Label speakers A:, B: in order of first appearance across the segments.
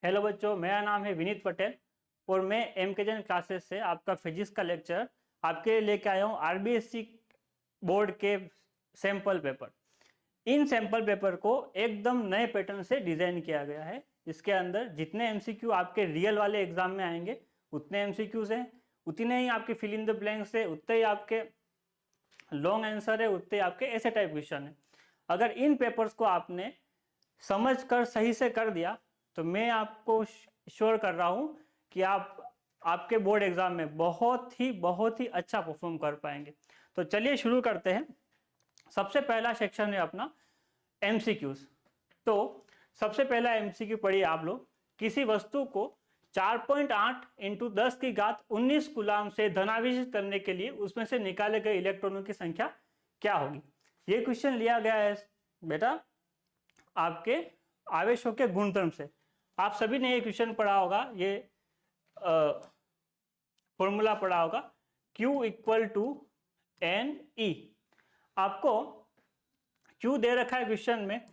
A: Hello बच्चों, मेरा नाम है विनीत पटेल और मैं एमकेजन क्लासेस से आपका फिजिक्स का लेक्चर आपके लिए लेके आया हूँ। आरबीएससी बोर्ड के सैंपल पेपर। इन सैंपल पेपर को एकदम नए पैटर्न से डिज़ाइन किया गया है। इसके अंदर जितने एमसीक्यू आपके रियल वाले एग्जाम में आएंगे उतने एमसीक्यूज हैं, उतने ही आपके फिल इन द ब्लैंक्स है, उतने ही आपके लॉन्ग आंसर है, उतने ही आपके ऐसे टाइप क्वेश्चन है। अगर इन पेपर्स को आपने समझ कर सही से कर दिया तो मैं आपको श्योर कर रहा हूं कि आप आपके बोर्ड एग्जाम में बहुत ही अच्छा परफॉर्म कर पाएंगे। तो चलिए शुरू करते हैं। सबसे पहला सेक्शन है अपना एमसीक्यूज। तो सबसे पहला एमसीक्यू पढ़िए आप लोग। किसी वस्तु को 4.8 इंटू 10 की घात 19 कूलाम से धनावेशित करने के लिए उसमें से निकाले गए इलेक्ट्रॉनों की संख्या क्या होगी। ये क्वेश्चन लिया गया है बेटा आपके आवेशों के गुणधर्म से। आप सभी ने ये क्वेश्चन पढ़ा होगा, ये फॉर्मूला पढ़ा होगा Q equal to N E. आपको Q दे रखा है क्वेश्चन में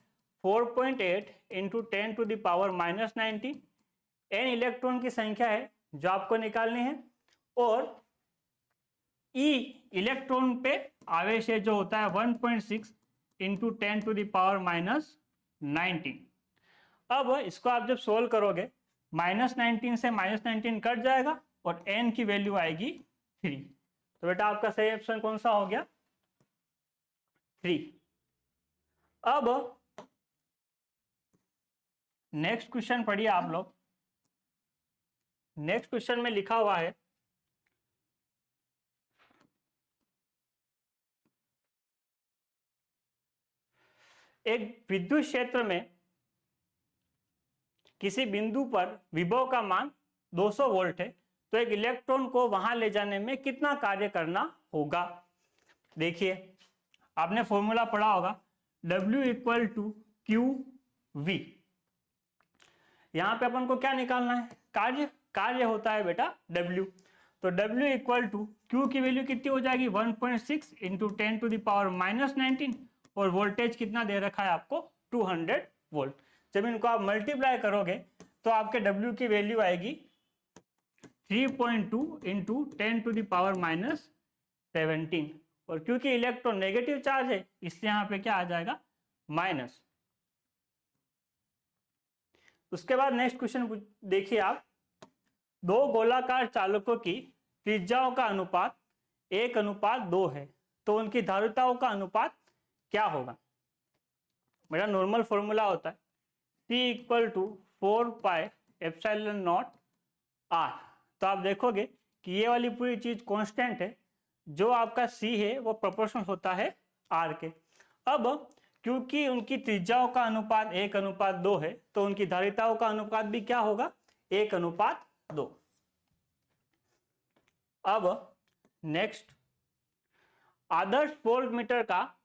A: 4.8 into 10 to the power -90। N electron की संख्या है जो आपको निकालनी है और E इलेक्ट्रॉन पे आवेश है जो होता है 1.6 इंटू 10 टू द पावर -19। अब इसको आप जब सोल्व करोगे -19 से -19 कट जाएगा और n की वैल्यू आएगी 3। तो बेटा आपका सही ऑप्शन कौन सा हो गया? 3। अब नेक्स्ट क्वेश्चन पढ़िए आप लोग। नेक्स्ट क्वेश्चन में लिखा हुआ है एक विद्युत क्षेत्र में किसी बिंदु पर विभव का मान 200 वोल्ट है, तो एक इलेक्ट्रॉन को वहां ले जाने में कितना कार्य करना होगा। देखिए आपने फॉर्मूला पढ़ा होगा W equal to Q V. यहां पे अपन को क्या निकालना है? कार्य होता है बेटा W। तो W इक्वल टू Q की वैल्यू कितनी हो जाएगी 1.6 इंटू 10 टू द पावर -19 और वोल्टेज कितना दे रखा है आपको 200 वोल्ट। जब इनको आप मल्टीप्लाई करोगे तो आपके W की वैल्यू आएगी 3.2 इंटू 10 टू द पावर -17 और क्योंकि इलेक्ट्रॉन नेगेटिव चार्ज है इसलिए यहां पे क्या आ जाएगा माइनस। उसके बाद नेक्स्ट क्वेश्चन देखिए आप। दो गोलाकार चालकों की त्रिज्याओं का अनुपात 1:2 है, तो उनकी धारिताओं का अनुपात क्या होगा। मेरा नॉर्मल फॉर्मूला होता है C इक्वल टू 4πε0 R। तो आप देखोगे कि ये वाली पूरी चीज कांस्टेंट है, जो आपका C है वो प्रोपोर्शनल होता है R के। अब क्योंकि उनकी त्रिज्याओं का अनुपात 1:2 है तो उनकी धारिताओं का अनुपात भी क्या होगा 1:2। अब नेक्स्ट, आदर्श वोल्ट मीटर का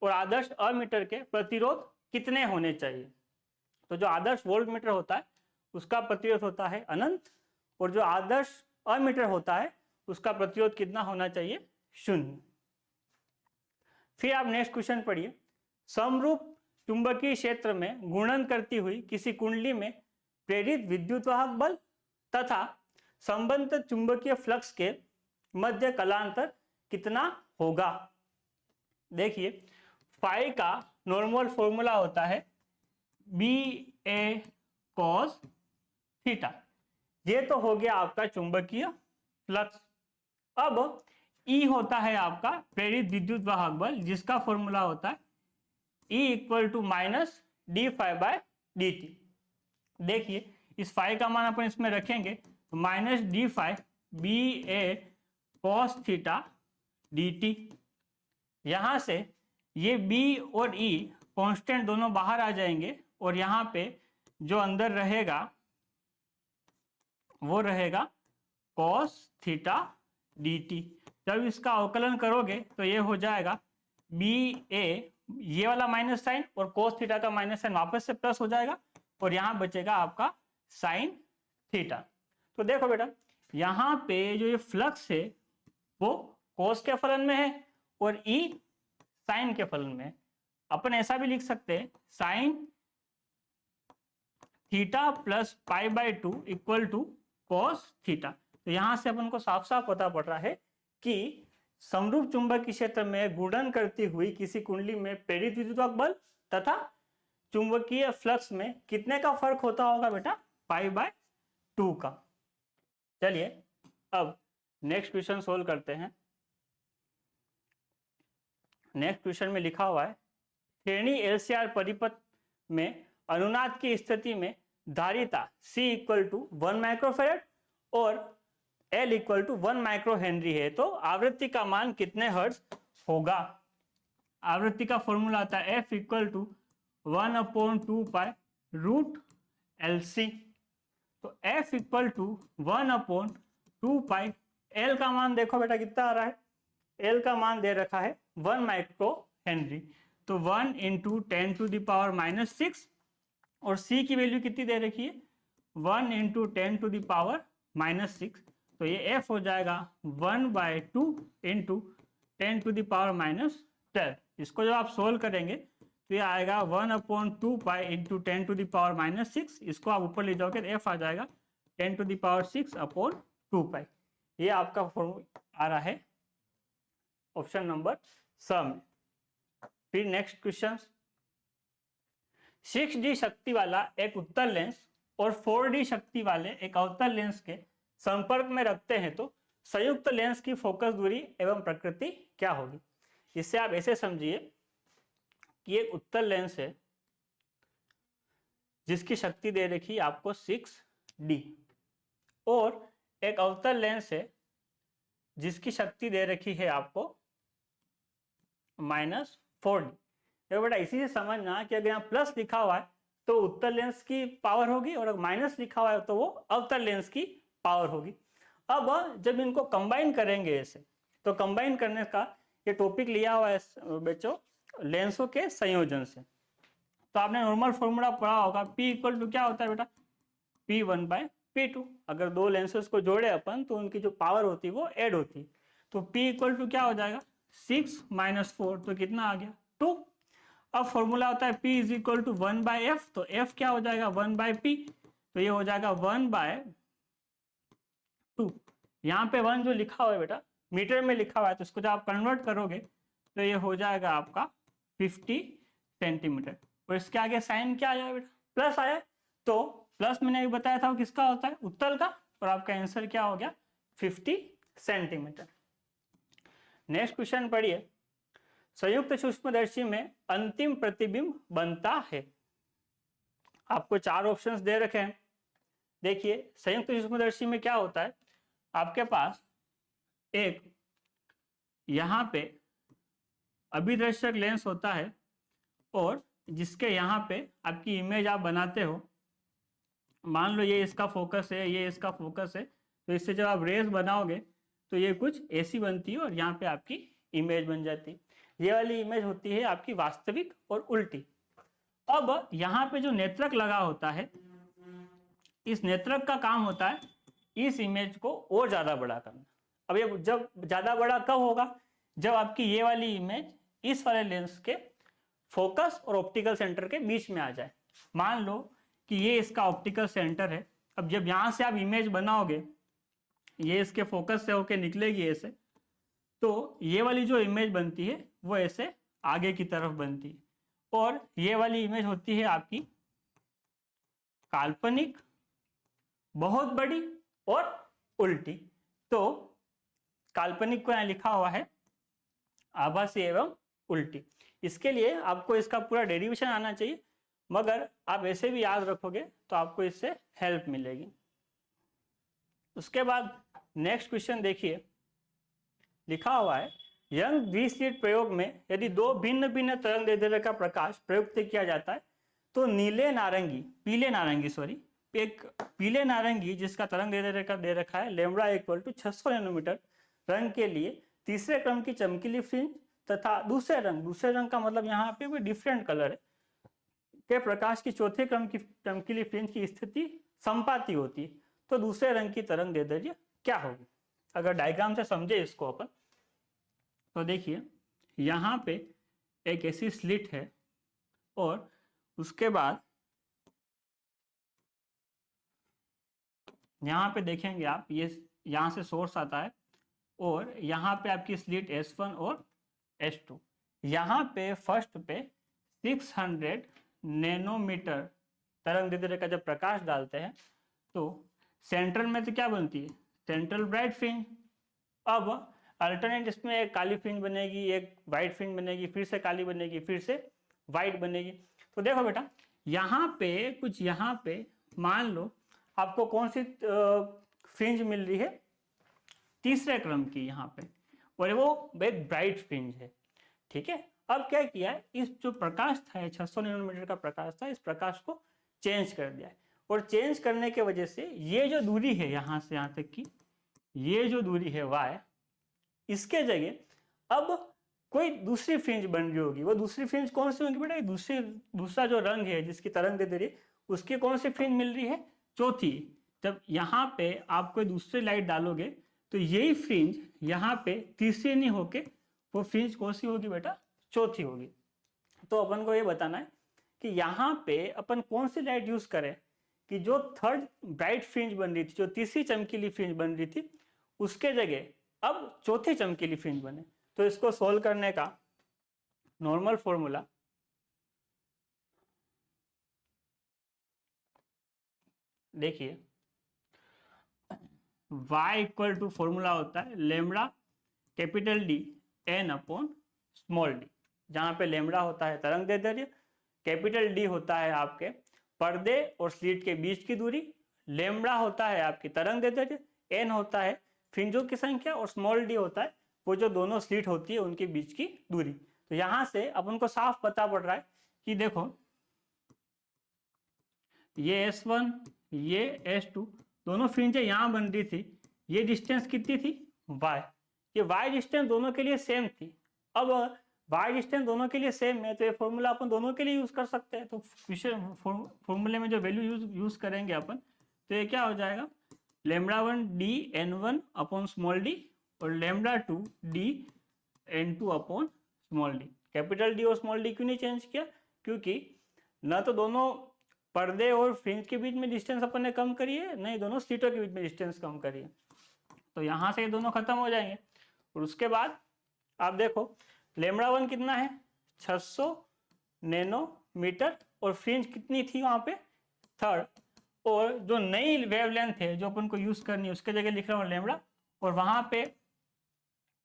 A: और आदर्श अमीटर के प्रतिरोध कितने होने चाहिए। तो जो आदर्श वोल्ट मीटर होता है उसका प्रतिरोध होता है अनंत और जो आदर्श अमीटर होता है उसका प्रतिरोध कितना होना चाहिए 0। फिर आप नेक्स्ट क्वेश्चन पढ़िए। समरूप चुंबकीय क्षेत्र में गुणन करती हुई किसी कुंडली में प्रेरित विद्युत वाहक बल तथा संबंधित चुंबकीय फ्लक्स के मध्य कलांतर कितना होगा। देखिए फाई का नॉर्मल फॉर्मूला होता है BA cos थीटा। ये तो हो गया आपका चुंबकीय फ्लक्स। अब E होता है आपका प्रेरित विद्युत वाहक बल, जिसका फॉर्मूला होता है E इक्वल टू -dφ/dt। देखिए इस फाई का मान अपन इसमें रखेंगे तो -dφ BA cos theta dt। यहां से ये B और E कांस्टेंट दोनों बाहर आ जाएंगे और यहां पे जो अंदर रहेगा वो रहेगा cos थीटा dt। जब इसका अवकलन करोगे तो ये हो जाएगा BA, ये वाला माइनस साइन और cos थीटा का माइनस साइन वापस से प्लस हो जाएगा और यहां बचेगा आपका साइन थीटा। तो देखो बेटा यहां पे जो ये फ्लक्स है वो cos के फलन में है और E साइन के फलन में है। अपन ऐसा भी लिख सकते हैं sine theta plus pi by 2 equal to cos theta. तो यहां से अपन को साफ साफ पता पड़ रहा है कि समरूप चुंबकीय क्षेत्र में गुणन करती हुई किसी कुंडली में प्रेरित विद्युत बल तथा चुंबकीय फ्लक्स में कितने का फर्क होता होगा बेटा, पाई बाय 2 का। चलिए अब नेक्स्ट क्वेश्चन सोल्व करते हैं। नेक्स्ट क्वेश्चन में लिखा हुआ है श्रेणी एलसीआर परिपथ में अनुनाद की स्थिति में धारिता C इक्वल टू 1 माइक्रोफेरेड और L equal to 1 micro henry है, तो आवृत्ति का मान कितने हर्ट्ज होगा। आवृत्ति का फॉर्मूला आता है F equal to 1/2 pi root LC। तो F equal to 1/2 pi, L का मान देखो बेटा कितना आ रहा है, L का मान दे रखा है 1 माइक्रो हेनरी, तो 1 इंटू 10⁻⁻6 और C की वैल्यू कितनी दे रखी है 1 इंटू 10⁻⁻6, तो ये F हो जाएगा 1/2 इंटू 10⁻⁻12। इसको जब आप सोल्व करेंगे तो ये आएगा 1/2 पाई इंटू 10⁻⁻6, इसको आप ऊपर ले जाओगे तो F आ जाएगा 10⁻6/2 पाई। ये आपका फॉर्मूला आ रहा है ऑप्शन नंबर स में। फिर नेक्स्ट क्वेश्चन, 6D शक्ति वाला एक उत्तल लेंस और 4D शक्ति वाले एक अवतल लेंस के संपर्क में रखते हैं तो संयुक्त लेंस की फोकस दूरी एवं प्रकृति क्या होगी। इससे आप ऐसे समझिए कि एक उत्तल लेंस है जिसकी शक्ति दे रखी है आपको 6D और एक अवतल लेंस है जिसकी शक्ति दे रखी है आपको -4D। तो बेटा इसी से समझना कि अगर यहाँ प्लस लिखा हुआ है तो उत्तल लेंस की पावर होगी और अगर माइनस लिखा हुआ है तो वो अवतल लेंस की पावर होगी। अब जब इनको कंबाइन करेंगे ऐसे, तो कंबाइन करने का ये टॉपिक लिया हुआ है बच्चों लेंसों के संयोजन से। तो आपने नॉर्मल फॉर्मूला पढ़ा होगा, P इक्वल टू क्या होता है बेटा, P1/P2। अगर दो लेंसेज को जोड़े अपन तो उनकी जो पावर होती है वो ऐड होती है, तो P इक्वल टू क्या हो जाएगा 6 - 4, तो कितना आ गया 2। अब फॉर्मूला होता है P is equal to 1/F, तो F क्या हो जाएगा 1/P, तो ये हो जाएगा 1/2। यहाँ पे 1 जो लिखा हुआ है बेटा मीटर में लिखा हुआ है, तो इसको जब आप कन्वर्ट करोगे तो ये हो जाएगा आपका 50 सेंटीमीटर। और इसके आगे साइन क्या आया बेटा प्लस आया, तो प्लस मैंने भी बताया था वो किसका होता है उत्तल का, और आपका आंसर क्या हो गया 50 सेंटीमीटर। नेक्स्ट क्वेश्चन पढ़िए, संयुक्त सूक्ष्मदर्शी में अंतिम प्रतिबिंब बनता है। आपको 4 ऑप्शंस दे रखे हैं। देखिए संयुक्त सूक्ष्मदर्शी में क्या होता है, आपके पास एक यहाँ पे अभिदर्शक लेंस होता है और जिसके यहाँ पे आपकी इमेज आप बनाते हो, मान लो ये इसका फोकस है, ये इसका फोकस है, तो इससे जब आप रेस बनाओगे तो ये कुछ ऐसी बनती है और यहाँ पे आपकी इमेज बन जाती है। ये वाली इमेज होती है आपकी वास्तविक और उल्टी। अब यहाँ पे जो नेत्रक लगा होता है, इस नेत्रक का काम होता है इस इमेज को और ज्यादा बड़ा करना। अब ये जब ज्यादा बड़ा कब होगा, जब आपकी ये वाली इमेज इस वाले लेंस के फोकस और ऑप्टिकल सेंटर के बीच में आ जाए। मान लो कि ये इसका ऑप्टिकल सेंटर है, अब जब यहाँ से आप इमेज बनाओगे ये इसके फोकस से होके निकलेगी ऐसे, तो ये वाली जो इमेज बनती है वो ऐसे आगे की तरफ बनती है, और ये वाली इमेज होती है आपकी काल्पनिक, बहुत बड़ी और उल्टी। तो काल्पनिक को यहाँ लिखा हुआ है आभासी एवं उल्टी। इसके लिए आपको इसका पूरा डेरिवेशन आना चाहिए, मगर आप ऐसे भी याद रखोगे तो आपको इससे हेल्प मिलेगी। उसके बाद नेक्स्ट क्वेश्चन देखिए, लिखा हुआ है यंग द्विस्लिट प्रयोग में यदि दो भिन्न भिन्न तरंगदैर्ध्य का प्रकाश प्रयुक्त किया जाता है तो एक पीले नारंगी जिसका तरंगदैर्ध्य का दे रखा है लैम्ब्डा इक्वल टू 600 नैनोमीटर रंग के लिए तीसरे क्रम की चमकीली फ्रिंज तथा दूसरे रंग का मतलब यहाँ पे कोई डिफरेंट कलर है के प्रकाश की चौथे क्रम की चमकीली फ्रिंज की स्थिति संपाती होती है, तो दूसरे रंग की तरंगदैर्ध्य क्या होगी। अगर डायग्राम से समझे इसको अपन, तो देखिए यहाँ पे एक ऐसी स्लिट है और उसके बाद यहाँ पे देखेंगे आप, ये यहाँ से सोर्स आता है और यहाँ पे आपकी स्लिट S1 और S2। यहाँ पे फर्स्ट पे 600 नैनोमीटर तरंग दैर्ध्य का जब प्रकाश डालते हैं तो सेंट्रल में तो क्या बनती है, सेंट्रल ब्राइट फ्रिंज। अब अल्टरनेट इसमें एक काली फ्रिंज बनेगी, एक वाइट फ्रिंज बनेगी, फिर से काली बनेगी, फिर से वाइट बनेगी। तो देखो बेटा, यहाँ पे कुछ, यहाँ पे मान लो आपको कौन सी फ्रिंज मिल रही है, तीसरे क्रम की यहाँ पे, और वो एक ब्राइट फ्रिंज है। ठीक है, अब क्या किया है, इस जो प्रकाश था 600 नैनोमीटर का प्रकाश था, इस प्रकाश को चेंज कर दिया है। और चेंज करने के वजह से ये जो दूरी है यहाँ से यहाँ तक की, ये जो दूरी है y, इसके जगह अब कोई दूसरी फ्रिंज बन रही होगी। वो दूसरी फ्रिंज कौन सी होगी बेटा, दूसरा जो रंग है जिसकी तरंग दैर्ध्य, उसकी कौन सी फ्रिंज मिल रही है, चौथी। जब यहाँ पे आप कोई दूसरी लाइट डालोगे तो यही फ्रिंज यहाँ पे तीसरी नहीं होके वो फ्रिंज कौन सी होगी बेटा, चौथी होगी। तो अपन को ये बताना है कि यहाँ पे अपन कौन सी लाइट यूज करें कि जो थर्ड ब्राइट फ्रिंज बन रही थी, जो तीसरी चमकीली फ्रिंज बन रही थी, उसके जगह अब चौथी चमकीली फ्रिंज बने। तो इसको सोल्व करने का नॉर्मल फॉर्मूला देखिए, y इक्वल टू फॉर्मूला होता है lambda capital D n upon small d, जहां पे लेमड़ा होता है तरंग दैर्ध्य, कैपिटल D होता है आपके पर्दे और स्लिट के बीच की दूरी, लेमड़ा होता है आपकी तरंग दैर्ध्य, n होता है फ्रिंजों की संख्या, और स्मॉल d होता है वो जो दोनों स्लिट होती है उनके बीच की दूरी। तो यहां से अपन को साफ पता पड़ रहा है कि देखो, ये S1 ये S2 दोनों फ्रिंजें यहाँ बन रही थी, ये डिस्टेंस कितनी थी y, ये y डिस्टेंस दोनों के लिए सेम थी। अब y डिस्टेंस दोनों के लिए सेम है तो ये फॉर्मूला अपन दोनों के लिए यूज कर सकते हैं। तो फॉर्मूले में जो वैल्यू यूज करेंगे अपन, तो ये क्या हो जाएगा, λ1 d n1 upon small d और λ2 d n2 upon small d। Capital D और स्मॉल d क्यों नहीं चेंज किया, क्योंकि ना तो दोनों पर्दे और फ्रिंज के बीच में डिस्टेंस अपन ने कम करी है, नहीं दोनों सीटों के बीच में डिस्टेंस कम करी है। तो यहाँ से ये दोनों खत्म हो जाएंगे। और उसके बाद आप देखो λ1 कितना है, 600 नैनोमीटर, और फ्रिंज कितनी थी वहाँ पे, थर्ड। और जो नई वेवलेंथ है जो अपन को यूज करनी है उसके जगह लिख रहा हूँ लेमड़ा, और वहाँ पे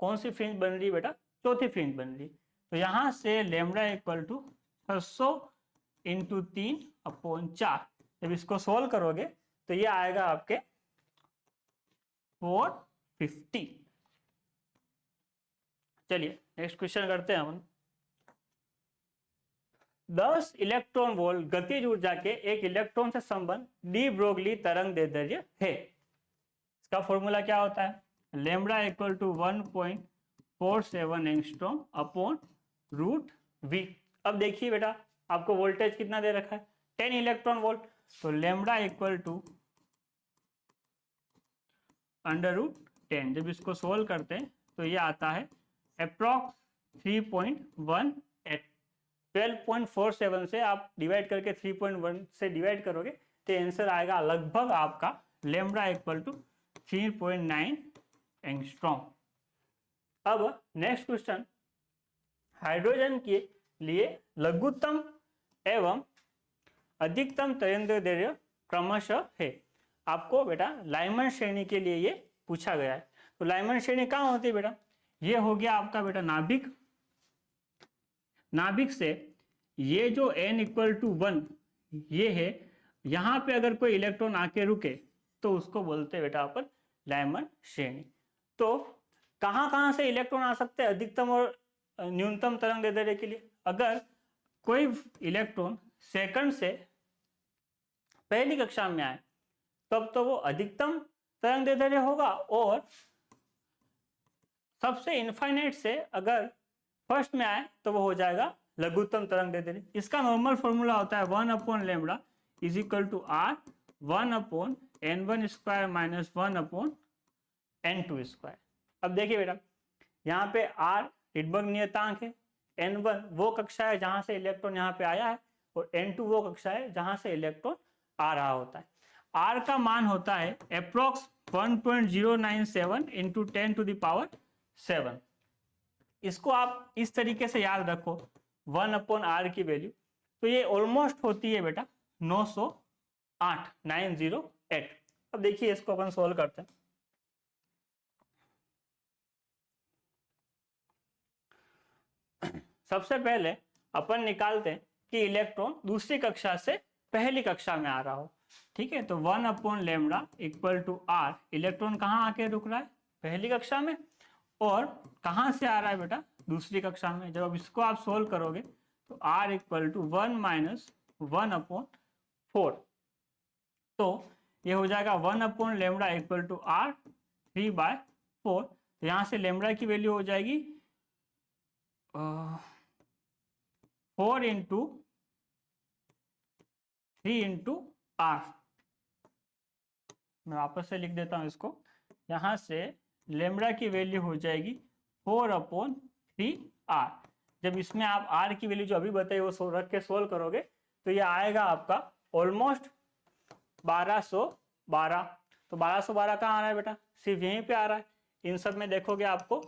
A: कौन सी फ्रिंज बन रही है बेटा, चौथी फ्रिंज बन रही। तो यहाँ से lambda equal to 600 into 3 upon 4। जब इसको सोल्व करोगे तो ये आएगा आपके 450। चलिए नेक्स्ट क्वेश्चन करते हैं हम। 10 इलेक्ट्रॉन वोल्ट गतिज ऊर्जा के एक इलेक्ट्रॉन से संबंध डी ब्रोगली तरंग दैर्ध्य है। इसका फॉर्मूला क्या होता है, lambda equal to 1.47 angstrom upon root V. अब देखिए बेटा, आपको वोल्टेज कितना दे रखा है, 10 इलेक्ट्रॉन वोल्ट, तो lambda equal to under root 10। जब इसको सोल्व करते हैं तो ये आता है अप्रॉक्स 3.18। 12.47 से आप डिवाइड करके 3.1 से डिवाइड करोगे तो आंसर आएगा लगभग आपका लेमड़ा इक्वल टू 3.9 एंगस्ट्रॉम। अब नेक्स्ट क्वेश्चन, हाइड्रोजन के लिए लघुत्तम एवं अधिकतम तरंग दैर्ध्य क्रमशः है। आपको बेटा लाइमन श्रेणी के लिए ये पूछा गया है। तो लाइमन श्रेणी कहाँ होती है बेटा, ये हो गया आपका बेटा नाभिक, नाभिक से ये जो n इक्वल टू 1 ये है, यहाँ पे अगर कोई इलेक्ट्रॉन आके रुके तो उसको बोलते हैं बेटा अपन लाइमन श्रेणी। तो कहाँ कहाँ से इलेक्ट्रॉन आ सकते हैं अधिकतम और न्यूनतम तरंग दैर्ध्य के लिए, अगर कोई इलेक्ट्रॉन सेकंड से पहली कक्षा में आए तब तो वो अधिकतम तरंग दैर्ध्य होगा, और सबसे इनफाइनाइट से अगर फर्स्ट में आए तो वो हो जाएगा लघुत्तम तरंग दैर्ध्य। इसका नॉर्मल फॉर्मूला होता है 1 upon lambda is equal to r 1 upon n1 square minus 1 upon n2 square. अब देखिए बेटा, यहाँ पे r रिडबर्ग नियतांक है, n1 वो कक्षा है जहां से इलेक्ट्रॉन यहाँ पे आया है, और n2 वो कक्षा है जहां से इलेक्ट्रॉन आ रहा होता है। आर का मान होता है अप्रोक्स 1.097 इंटू 10⁻7। इसको आप इस तरीके से याद रखो 1/r की वैल्यू, तो ये ऑलमोस्ट होती है बेटा 908 908। अब देखिए इसको अपन सोल्व करते हैं। सबसे पहले अपन निकालते हैं कि इलेक्ट्रॉन दूसरी कक्षा से पहली कक्षा में आ रहा हो। ठीक है, तो 1/λ इक्वल टू आर, इलेक्ट्रॉन कहाँ आके रुक रहा है? पहली कक्षा में। और कहाँ से आ रहा है बेटा? दूसरी कक्षा में। जब इसको आप सोल्व करोगे तो r इक्वल टू 1 - 1/4, तो ये हो जाएगा 1/λ इक्वल टू r 3/4। तो यहाँ से लेमड़ा की वैल्यू हो जाएगी 4 इंटू 3 इंटू आर। मैं वापस से लिख देता हूँ इसको। यहाँ से लेमड़ा की वैल्यू हो जाएगी 4/3r। जब इसमें आप r की वैल्यू जो अभी बताई वो रख के सोल्व करोगे तो ये आएगा आपका ऑलमोस्ट 1212। तो 1212 कहाँ आ रहा है बेटा? सिर्फ यहीं पे आ रहा है। इन सब में देखोगे आपको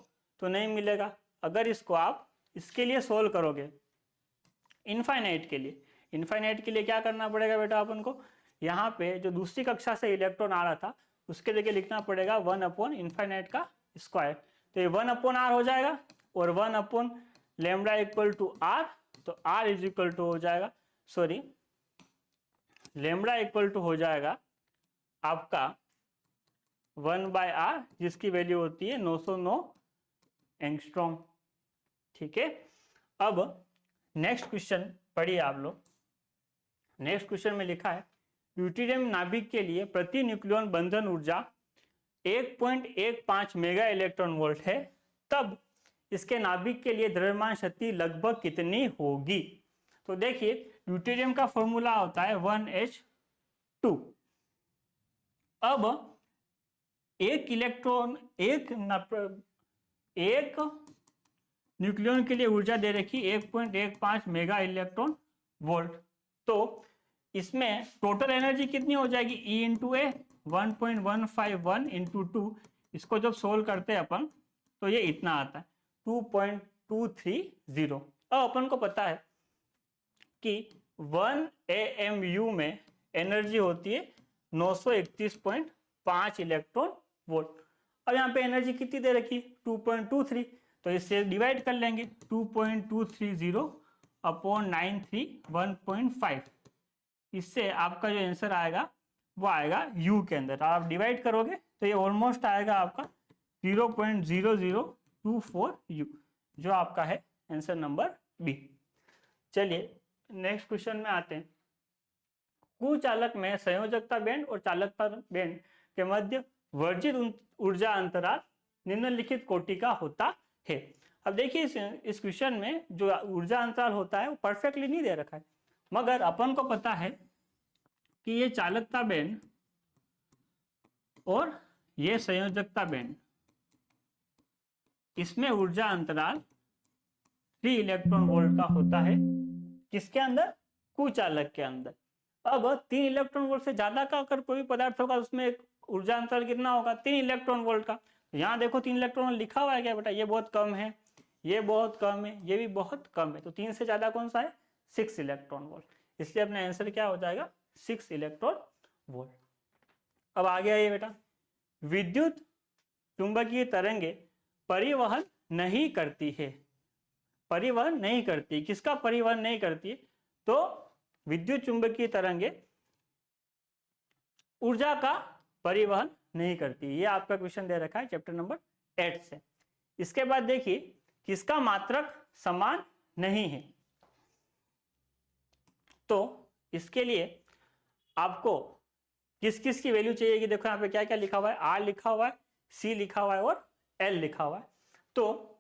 A: तो नहीं मिलेगा। अगर इसको आप इसके लिए सोल्व करोगे इनफाइनाइट के लिए, इनफाइनाइट के लिए क्या करना पड़ेगा बेटा अपन को? यहाँ पे जो दूसरी कक्षा से इलेक्ट्रॉन आ रहा था उसके जगह लिखना पड़ेगा 1/∞ का स्क्वायर। तो ये 1/r हो जाएगा और 1/λ इक्वल टू r। तो r इज इक्वल टू हो जाएगा, सॉरी, लेमड़ा इक्वल टू हो जाएगा आपका 1/r, जिसकी वैल्यू होती है 909 एंगस्ट्रॉम। ठीक है, अब नेक्स्ट क्वेश्चन पढ़िए आप लोग। नेक्स्ट क्वेश्चन में लिखा है ड्यूटेरियम नाभिक के लिए प्रति न्यूक्लियन बंधन ऊर्जा 1.15 मेगा इलेक्ट्रॉन वोल्ट है, तब इसके नाभिक के लिए द्रव्यमान शक्ति लगभग कितनी होगी? तो देखिए ड्यूटेरियम का फॉर्मूला होता है 1H2। अब एक इलेक्ट्रॉन एक न्यूक्लियन के लिए ऊर्जा दे रखी 1.15 मेगा इलेक्ट्रॉन वोल्ट। तो इसमें टोटल एनर्जी कितनी हो जाएगी? E इंटू ए 1.151 इंटू 2। इसको जब सोल्व करते हैं अपन तो ये इतना आता है 2.230। अब अपन को पता है कि 1 AMU में एनर्जी होती है 931.5 इलेक्ट्रॉन वोल्ट। अब यहाँ पे एनर्जी कितनी दे रखी? 2.23। तो इससे डिवाइड कर लेंगे 2.230 अपॉन 931.5। इससे आपका जो आंसर आएगा वो आएगा U के अंदर। आप डिवाइड करोगे तो ये ऑलमोस्ट आएगा आपका 0.0024 U, जो आपका है आंसर नंबर बी। चलिए नेक्स्ट क्वेश्चन में आते हैं। कुचालक में संयोजकता बैंड और चालकता बैंड के मध्य वर्जित ऊर्जा अंतराल निम्नलिखित कोटि का होता है। अब देखिए इस क्वेश्चन में जो ऊर्जा अंतराल होता है वो परफेक्टली नहीं दे रखा है, मगर अपन को पता है कि ये चालकता बैंड और ये संयोजकता बैंड, इसमें ऊर्जा अंतराल 3 इलेक्ट्रॉन वोल्ट का होता है। किसके अंदर? कुचालक के अंदर। अब 3 इलेक्ट्रॉन वोल्ट से ज्यादा का अगर कोई पदार्थ होगा उसमें ऊर्जा अंतराल कितना होगा? 3 इलेक्ट्रॉन वोल्ट का। तो यहाँ देखो 3 इलेक्ट्रॉन लिखा हुआ है क्या बेटा? ये बहुत कम है, ये बहुत कम है, ये भी बहुत कम है। तो 3 से ज्यादा कौन सा है? 6 इलेक्ट्रॉन वोल्ट। इसलिए अपना आंसर क्या हो जाएगा? 6 इलेक्ट्रॉन वोल्ट। अब आगे आइए बेटा, विद्युत चुंबकीय तरंगे परिवहन नहीं करती है। परिवहन नहीं करती, किसका परिवहन नहीं करती? तो विद्युत चुंबकीय तरंगे ऊर्जा का परिवहन नहीं करती। ये आपका क्वेश्चन दे रखा है चैप्टर नंबर 8 से। इसके बाद देखिए किसका मात्रक समान नहीं है। तो इसके लिए आपको किस किस की वैल्यू चाहिए कि देखो यहाँ पे क्या क्या लिखा हुआ है, R लिखा हुआ है, C लिखा हुआ है और L लिखा हुआ है। तो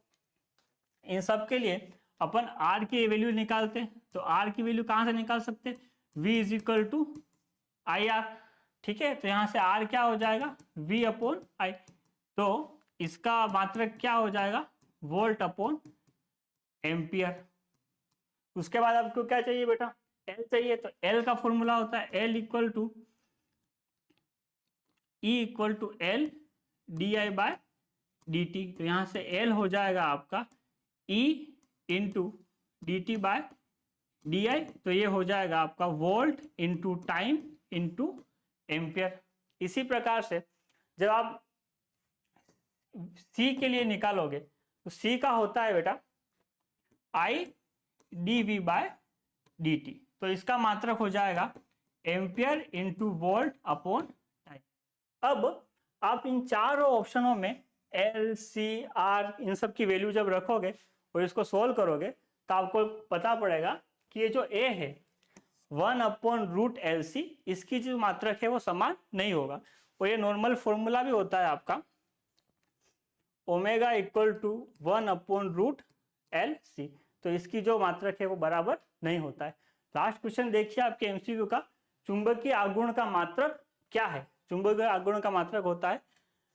A: इन सब के लिए अपन R की वैल्यू निकालते हैं। तो R की वैल्यू कहाँ से निकाल सकते हैं? V is equal to IR। ठीक है, तो यहाँ से R क्या हो जाएगा? V upon I। तो इसका मात्रक क्या हो जाएगा? Volt upon ampere. उसके बाद आपको क्या चाहिए बेटा? L चाहिए। तो L का फॉर्मूला होता है L equal to E equal to L D I by D T. तो यहाँ से एल हो जाएगा आपका E into D T by D I, तो ये हो जाएगा आपका volt into time into ampere. इसी प्रकार से जब आप सी के लिए निकालोगे तो सी का होता है बेटा I D V by D T, तो इसका मात्रक हो जाएगा ampere into volt upon time. अब आप इन चारों ऑप्शनों में एल सी आर इन सब की वैल्यू जब रखोगे और इसको सोल्व करोगे तो आपको पता पड़ेगा कि ये जो ए है 1/√LC, इसकी जो मात्रक है वो समान नहीं होगा। और ये नॉर्मल फॉर्मूला भी होता है आपका ओमेगा इक्वल टू 1/√LC, तो इसकी जो मात्रक है वो बराबर नहीं होता है। लास्ट क्वेश्चन देखिए आपके एमसीक्यू का, चुंबकीय आघूर्ण का मात्रक क्या है? चुंबकीय आघूर्ण का मात्रक होता है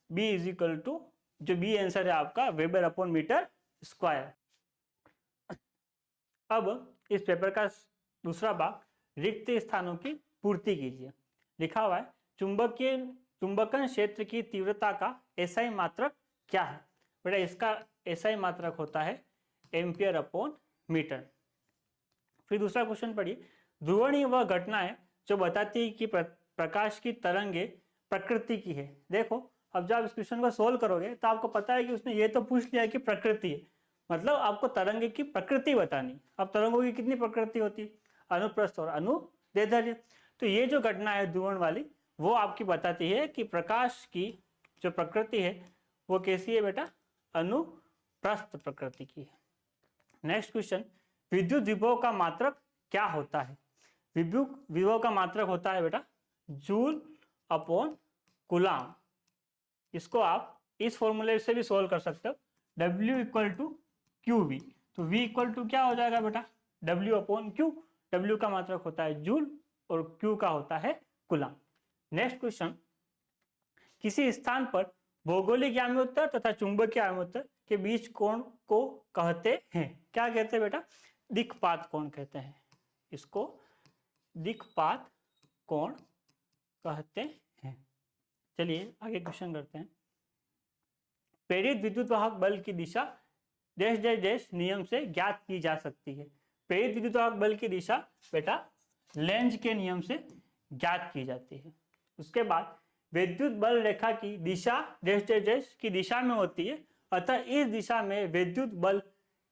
A: B इज इक्वल टू, जो बी आंसर है आपका वेबर अपॉन मीटर स्क्वायर। अब इस पेपर का दूसरा भाग, रिक्त स्थानों की पूर्ति कीजिए। लिखा हुआ है चुंबकन क्षेत्र की तीव्रता का एसआई मात्रक क्या है? बेटा इसका एसआई मात्रक होता है एम्पियर अपॉन मीटर। फिर दूसरा क्वेश्चन पढ़िए, ध्रुवणीय वह घटनाएं जो बताती है कि प्रकाश की तरंगे प्रकृति की है। देखो अब जब इस क्वेश्चन को सोल्व करोगे तो आपको पता है कि उसने ये तो पूछ लिया कि प्रकृति है, मतलब आपको तरंगे की प्रकृति बतानी। अब तरंगों की कितनी प्रकृति होती है? अनुप्रस्थ और अनुदैर्ध्य। तो ये जो घटना है ध्रुवण वाली, वो आपकी बताती है कि प्रकाश की जो प्रकृति है वो कैसी है बेटा? अनुप्रस्थ प्रकृति की है। नेक्स्ट क्वेश्चन, विद्युत विभव का मात्रक क्या होता है? विद्युत विभव का मात्रक होता है बेटा जूल अपॉन कूलाम। इसको आप इस फॉर्मूले से भी सोल्व कर सकते हो, W equal to Q V. तो V इक्वल टू क्या हो जाएगा बेटा? W upon Q. W का मात्रक होता है जूल और Q का होता है कूलाम। नेक्स्ट क्वेश्चन, किसी स्थान पर भौगोलिक याम्योत्तर तथा चुंबकीय याम्योत्तर के बीच कोण को कहते हैं? क्या कहते हैं बेटा? दिक्पात कोण कहते हैं। इसको दिक्पात कोण कहते हैं। चलिए आगे क्वेश्चन करते हैं। प्रेरित विद्युत वाहक बल की दिशा डैश डैश डैश नियम से ज्ञात की जा सकती है। प्रेरित विद्युत वाहक बल की दिशा बेटा लेंज के नियम से ज्ञात की जाती है। उसके बाद विद्युत बल रेखा की दिशा डैश डैश डैश की दिशा में होती है, अतः इस दिशा में विद्युत बल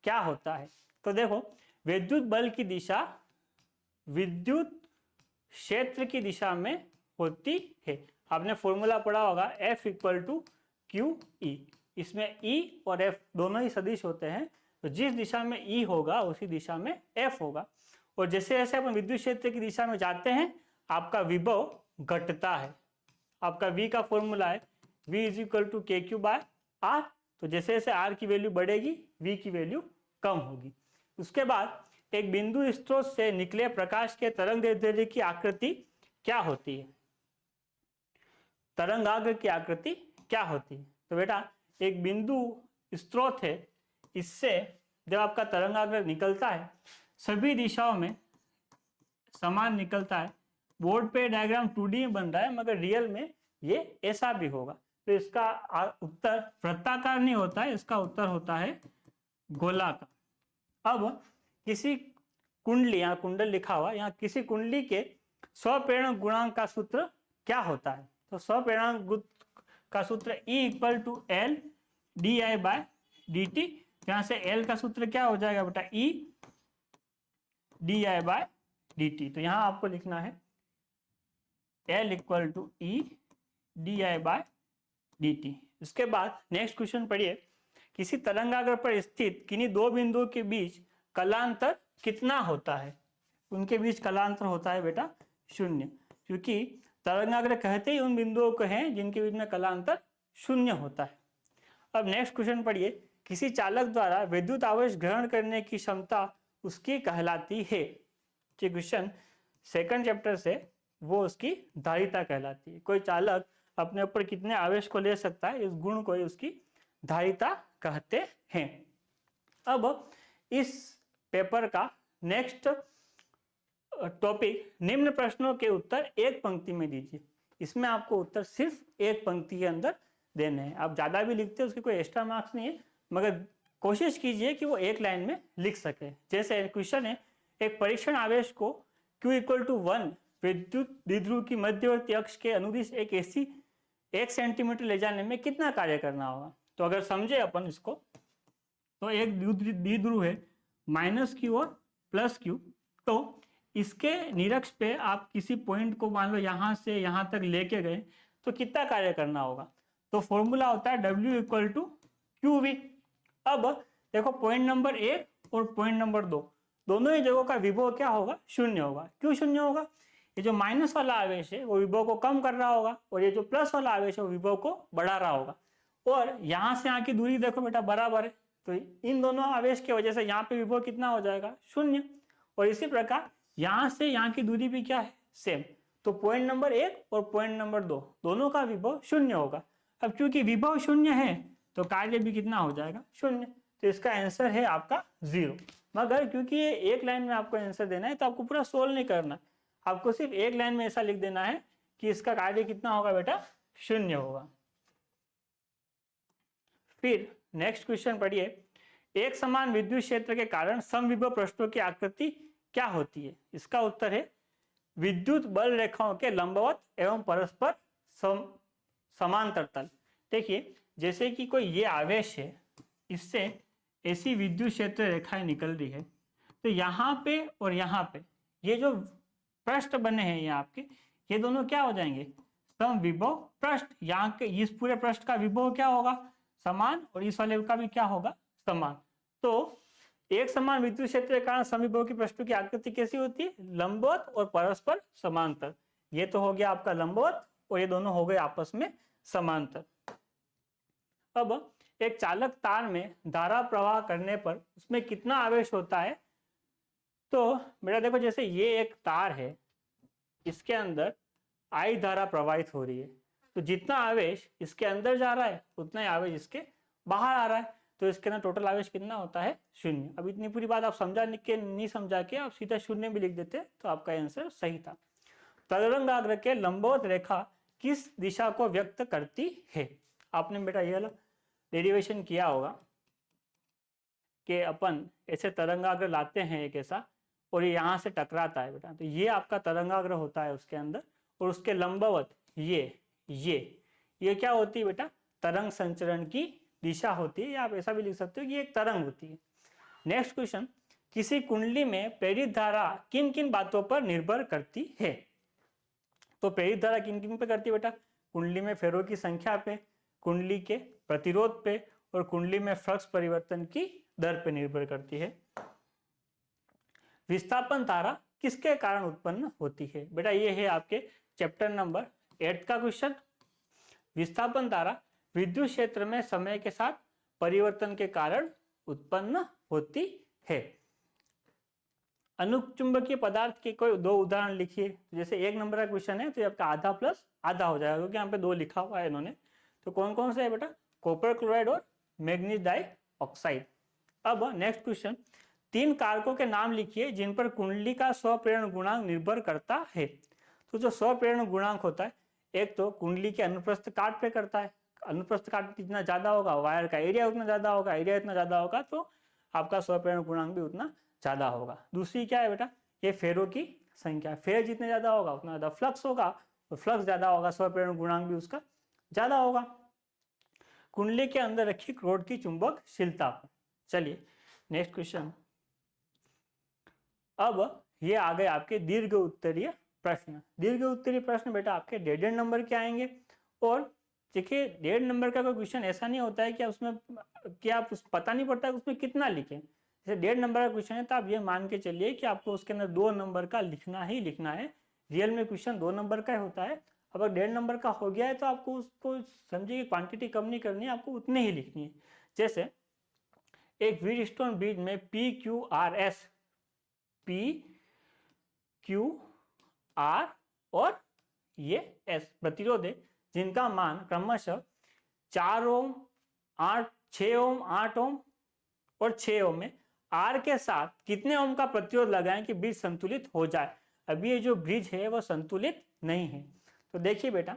A: क्या होता है? तो देखो विद्युत बल की दिशा विद्युत क्षेत्र की दिशा में होती है। आपने फॉर्मूला पढ़ा होगा F equal to Q E. इसमें E और F दोनों ही सदिश होते हैं, तो जिस दिशा में E होगा उसी दिशा में F होगा। और जैसे जैसे अपन विद्युत क्षेत्र की दिशा में जाते हैं आपका विभव घटता है। आपका V का फॉर्मूला है V इज इक्वल टू के क्यू बाय आर। तो जैसे जैसे R की वैल्यू बढ़ेगी V की वैल्यू कम होगी। उसके बाद एक बिंदु स्रोत से निकले प्रकाश के तरंगदैर्ध्य की आकृति क्या होती है? तरंगाग्र की आकृति क्या होती है? तो बेटा एक बिंदु स्रोत है, इससे जब आपका तरंगाग्र निकलता है सभी दिशाओं में समान निकलता है। बोर्ड पे डायग्राम 2D में बन रहा है मगर रियल में ये ऐसा भी होगा। तो इसका उत्तर वृत्ताकार नहीं होता है, इसका उत्तर होता है गोलाकार। अब किसी कुंडली, यहाँ कुंडल लिखा हुआ, यहाँ किसी कुंडली के स्वप्रेरण गुणांक का सूत्र क्या होता है? तो स्वप्रेरण का सूत्र E equal to L D I by D T. यहाँ से L का सूत्र क्या हो जाएगा बेटा? E D I by D T. तो यहाँ आपको लिखना है L equal to E D I by D T. इसके बाद नेक्स्ट क्वेश्चन पढ़िए, किसी तरंगाग्र पर स्थित किन्हीं दो बिंदुओं के बीच कलांतर कितना होता है? उनके बीच कलांतर होता है बेटा 0, क्योंकि तरंगाग्र कहते ही उन बिंदुओं को हैं जिनके बीच में कलांतर 0 होता है। अब नेक्स्ट क्वेश्चन पढ़िए, किसी चालक द्वारा विद्युत आवेश ग्रहण करने की क्षमता उसकी कहलाती है। ये क्वेश्चन सेकंड चैप्टर से, वो उसकी धारिता कहलाती है। कोई चालक अपने ऊपर कितने आवेश को ले सकता है, इस गुण को उसकी धारिता कहते हैं। अब इस पेपर का नेक्स्ट टॉपिक, निम्न प्रश्नों के उत्तर एक पंक्ति में दीजिए। इसमें आपको उत्तर सिर्फ एक पंक्ति के अंदर देने हैं। आप ज़्यादा भी लिखते हैं उसके कोई एक्स्ट्रा मार्क्स नहीं है, मगर कोशिश कीजिए कि वो एक लाइन में लिख सके। जैसे क्वेश्चन है, एक परीक्षण आवेश को Q = 1 विद्युत द्विध्रुव की मध्यवर्ती अक्ष के अनुदिश एक ऐसी 1 सेंटीमीटर ले जाने में कितना कार्य करना होगा। तो अगर समझे अपन इसको, तो एक द्विध्रुव है -Q और +Q, तो इसके निरक्ष पे आप किसी पॉइंट को मान लो यहाँ से यहाँ तक लेके गए तो कितना कार्य करना होगा। तो फॉर्मूला होता है W = QV। अब देखो पॉइंट नंबर 1 और पॉइंट नंबर 2 दोनों ही जगहों का विभव क्या होगा, शून्य होगा। क्यों शून्य होगा? ये जो माइनस वाला आवेश है वो विभव को कम कर रहा होगा और ये जो प्लस वाला आवेश है वो विभव को बढ़ा रहा होगा। और यहाँ से यहाँ की दूरी देखो बेटा बराबर है, तो इन दोनों आवेश की वजह से यहाँ पे विभव कितना हो जाएगा, शून्य। और इसी प्रकार यहाँ से यहाँ की दूरी भी क्या है, सेम। तो पॉइंट नंबर 1 और पॉइंट नंबर 2 दोनों का विभव शून्य होगा। अब क्योंकि विभव शून्य है तो कार्य भी कितना हो जाएगा, शून्य। तो इसका आंसर है आपका 0। मगर क्योंकि ये एक लाइन में आपको आंसर देना है तो आपको पूरा सोल्व नहीं करना, आपको सिर्फ एक लाइन में ऐसा लिख देना है कि इसका कार्य कितना होगा बेटा, शून्य होगा। फिर नेक्स्ट क्वेश्चन पढ़िए, एक समान विद्युत क्षेत्र के कारण समविभव पृष्ठों की आकृति क्या होती है। इसका उत्तर है विद्युत बल रेखाओं के लंबवत एवं परस्पर समांतर तल। देखिए जैसे कि कोई ये आवेश है, इससे ऐसी विद्युत क्षेत्र रेखाएं निकल रही है, तो यहाँ पे और यहाँ पे ये जो पृष्ठ बने हैं ये आपके, ये दोनों क्या हो जाएंगे, समविभव पृष्ठ। यहाँ के इस पूरे पृष्ठ का विभव क्या होगा, समान, और इस वाले का भी क्या होगा, समान। तो एक समान विद्युत क्षेत्र के कारण समविभव की पृष्ठों की आकृति कैसी होती है, लंबवत और परस्पर समांतर। ये तो हो गया आपका लंबवत और ये दोनों हो गए आपस में समांतर। अब एक चालक तार में धारा प्रवाह करने पर उसमें कितना आवेश होता है। तो बेटा देखो जैसे ये एक तार है, इसके अंदर I धारा प्रवाहित हो रही है, तो जितना आवेश इसके अंदर जा रहा है उतना ही आवेश इसके बाहर आ रहा है, तो इसके अंदर टोटल आवेश कितना होता है, 0। अब इतनी पूरी बात आप समझा के नहीं समझा के आप सीधा 0 भी लिख देते तो आपका आंसर सही था। तरंगाग्र के लंबवत रेखा किस दिशा को व्यक्त करती है। आपने बेटा ये वाला डेरिवेशन किया होगा कि अपन ऐसे तरंगाग्र लाते हैं एक ऐसा, और ये यहाँ से टकराता है बेटा, तो ये आपका तरंगाग्र होता है उसके अंदर, और उसके लंबवत ये क्या होती है बेटा, तरंग संचरण की दिशा होती है, या आप ऐसा भी लिख सकते हो कि एक तरंग होती है। नेक्स्ट क्वेश्चन, किसी कुंडली में प्रेरित धारा किन किन बातों पर निर्भर करती है। तो प्रेरित धारा किन किन पे करती है बेटा, कुंडली में फेरों की संख्या पे, कुंडली के प्रतिरोध पे, और कुंडली में फ्लक्स परिवर्तन की दर पे निर्भर करती है। विस्थापन धारा किसके कारण उत्पन्न होती है। बेटा ये है आपके चैप्टर नंबर 8 का क्वेश्चन। विस्थापन धारा विद्युत क्षेत्र में समय के साथ परिवर्तन के कारण उत्पन्न होती है। अनुचुंबकीय पदार्थ के कोई 2 उदाहरण लिखिए। जैसे 1 नंबर का क्वेश्चन है तो आपका आधा प्लस आधा हो जाएगा, क्योंकि यहाँ पे 2 लिखा हुआ है इन्होंने। तो कौन कौन से है बेटा, कॉपर क्लोराइड और मैग्नीज डाइऑक्साइड। अब नेक्स्ट क्वेश्चन, 3 कारकों के नाम लिखिए जिन पर कुंडली का स्वप्रेरण गुणांक निर्भर करता है। तो जो स्वप्रेरण गुणांक होता है, एक तो कुंडली के अनुप्रस्थ काट पे करता है, अनुप्रस्थ काट जितना ज्यादा होगा वायर का एरिया उतना ज्यादा होगा, एरिया इतना ज्यादा होगा तो आपका स्वप्रेरण गुणांक भी उतना ज्यादा होगा। दूसरी क्या है बेटा, ये फेरों की संख्या, फेर जितने ज्यादा होगा उतना ज्यादा फ्लक्स होगा, और फ्लक्स ज्यादा होगा स्वप्रेरण गुणांक भी उसका ज्यादा होगा। कुंडली के अंदर रखी क्रोड की चुंबकशीलता। चलिए नेक्स्ट क्वेश्चन। अब ये आ गए आपके दीर्घ उत्तरीय प्रश्न। दीर्घ उत्तरीय प्रश्न बेटा आपके 1.5 नंबर के आएंगे। और देखिए 1.5 नंबर का कोई क्वेश्चन ऐसा नहीं होता है कि उसमें क्या आप पता नहीं पड़ता है उसमें कितना लिखें। जैसे 1.5 नंबर का क्वेश्चन है तो आप ये मान के चलिए कि आपको उसके अंदर 2 नंबर का लिखना ही लिखना है। रियल में क्वेश्चन 2 नंबर का होता है। अब अगर 1.5 नंबर का हो गया है तो आपको उसको समझिए क्वांटिटी कम नहीं करनी है, आपको उतनी ही लिखनी है। जैसे एक व्हीटस्टोन ब्रिज में PQRS, PQR और ये S प्रतिरोध है, जिनका मान क्रमशः 4 ओम, 6 ओम, 8 ओम और 6 ओम में R के साथ कितने ओम का प्रतिरोध लगाएं कि ब्रिज संतुलित हो जाए। अभी ये जो ब्रिज है वो संतुलित नहीं है। तो देखिए बेटा,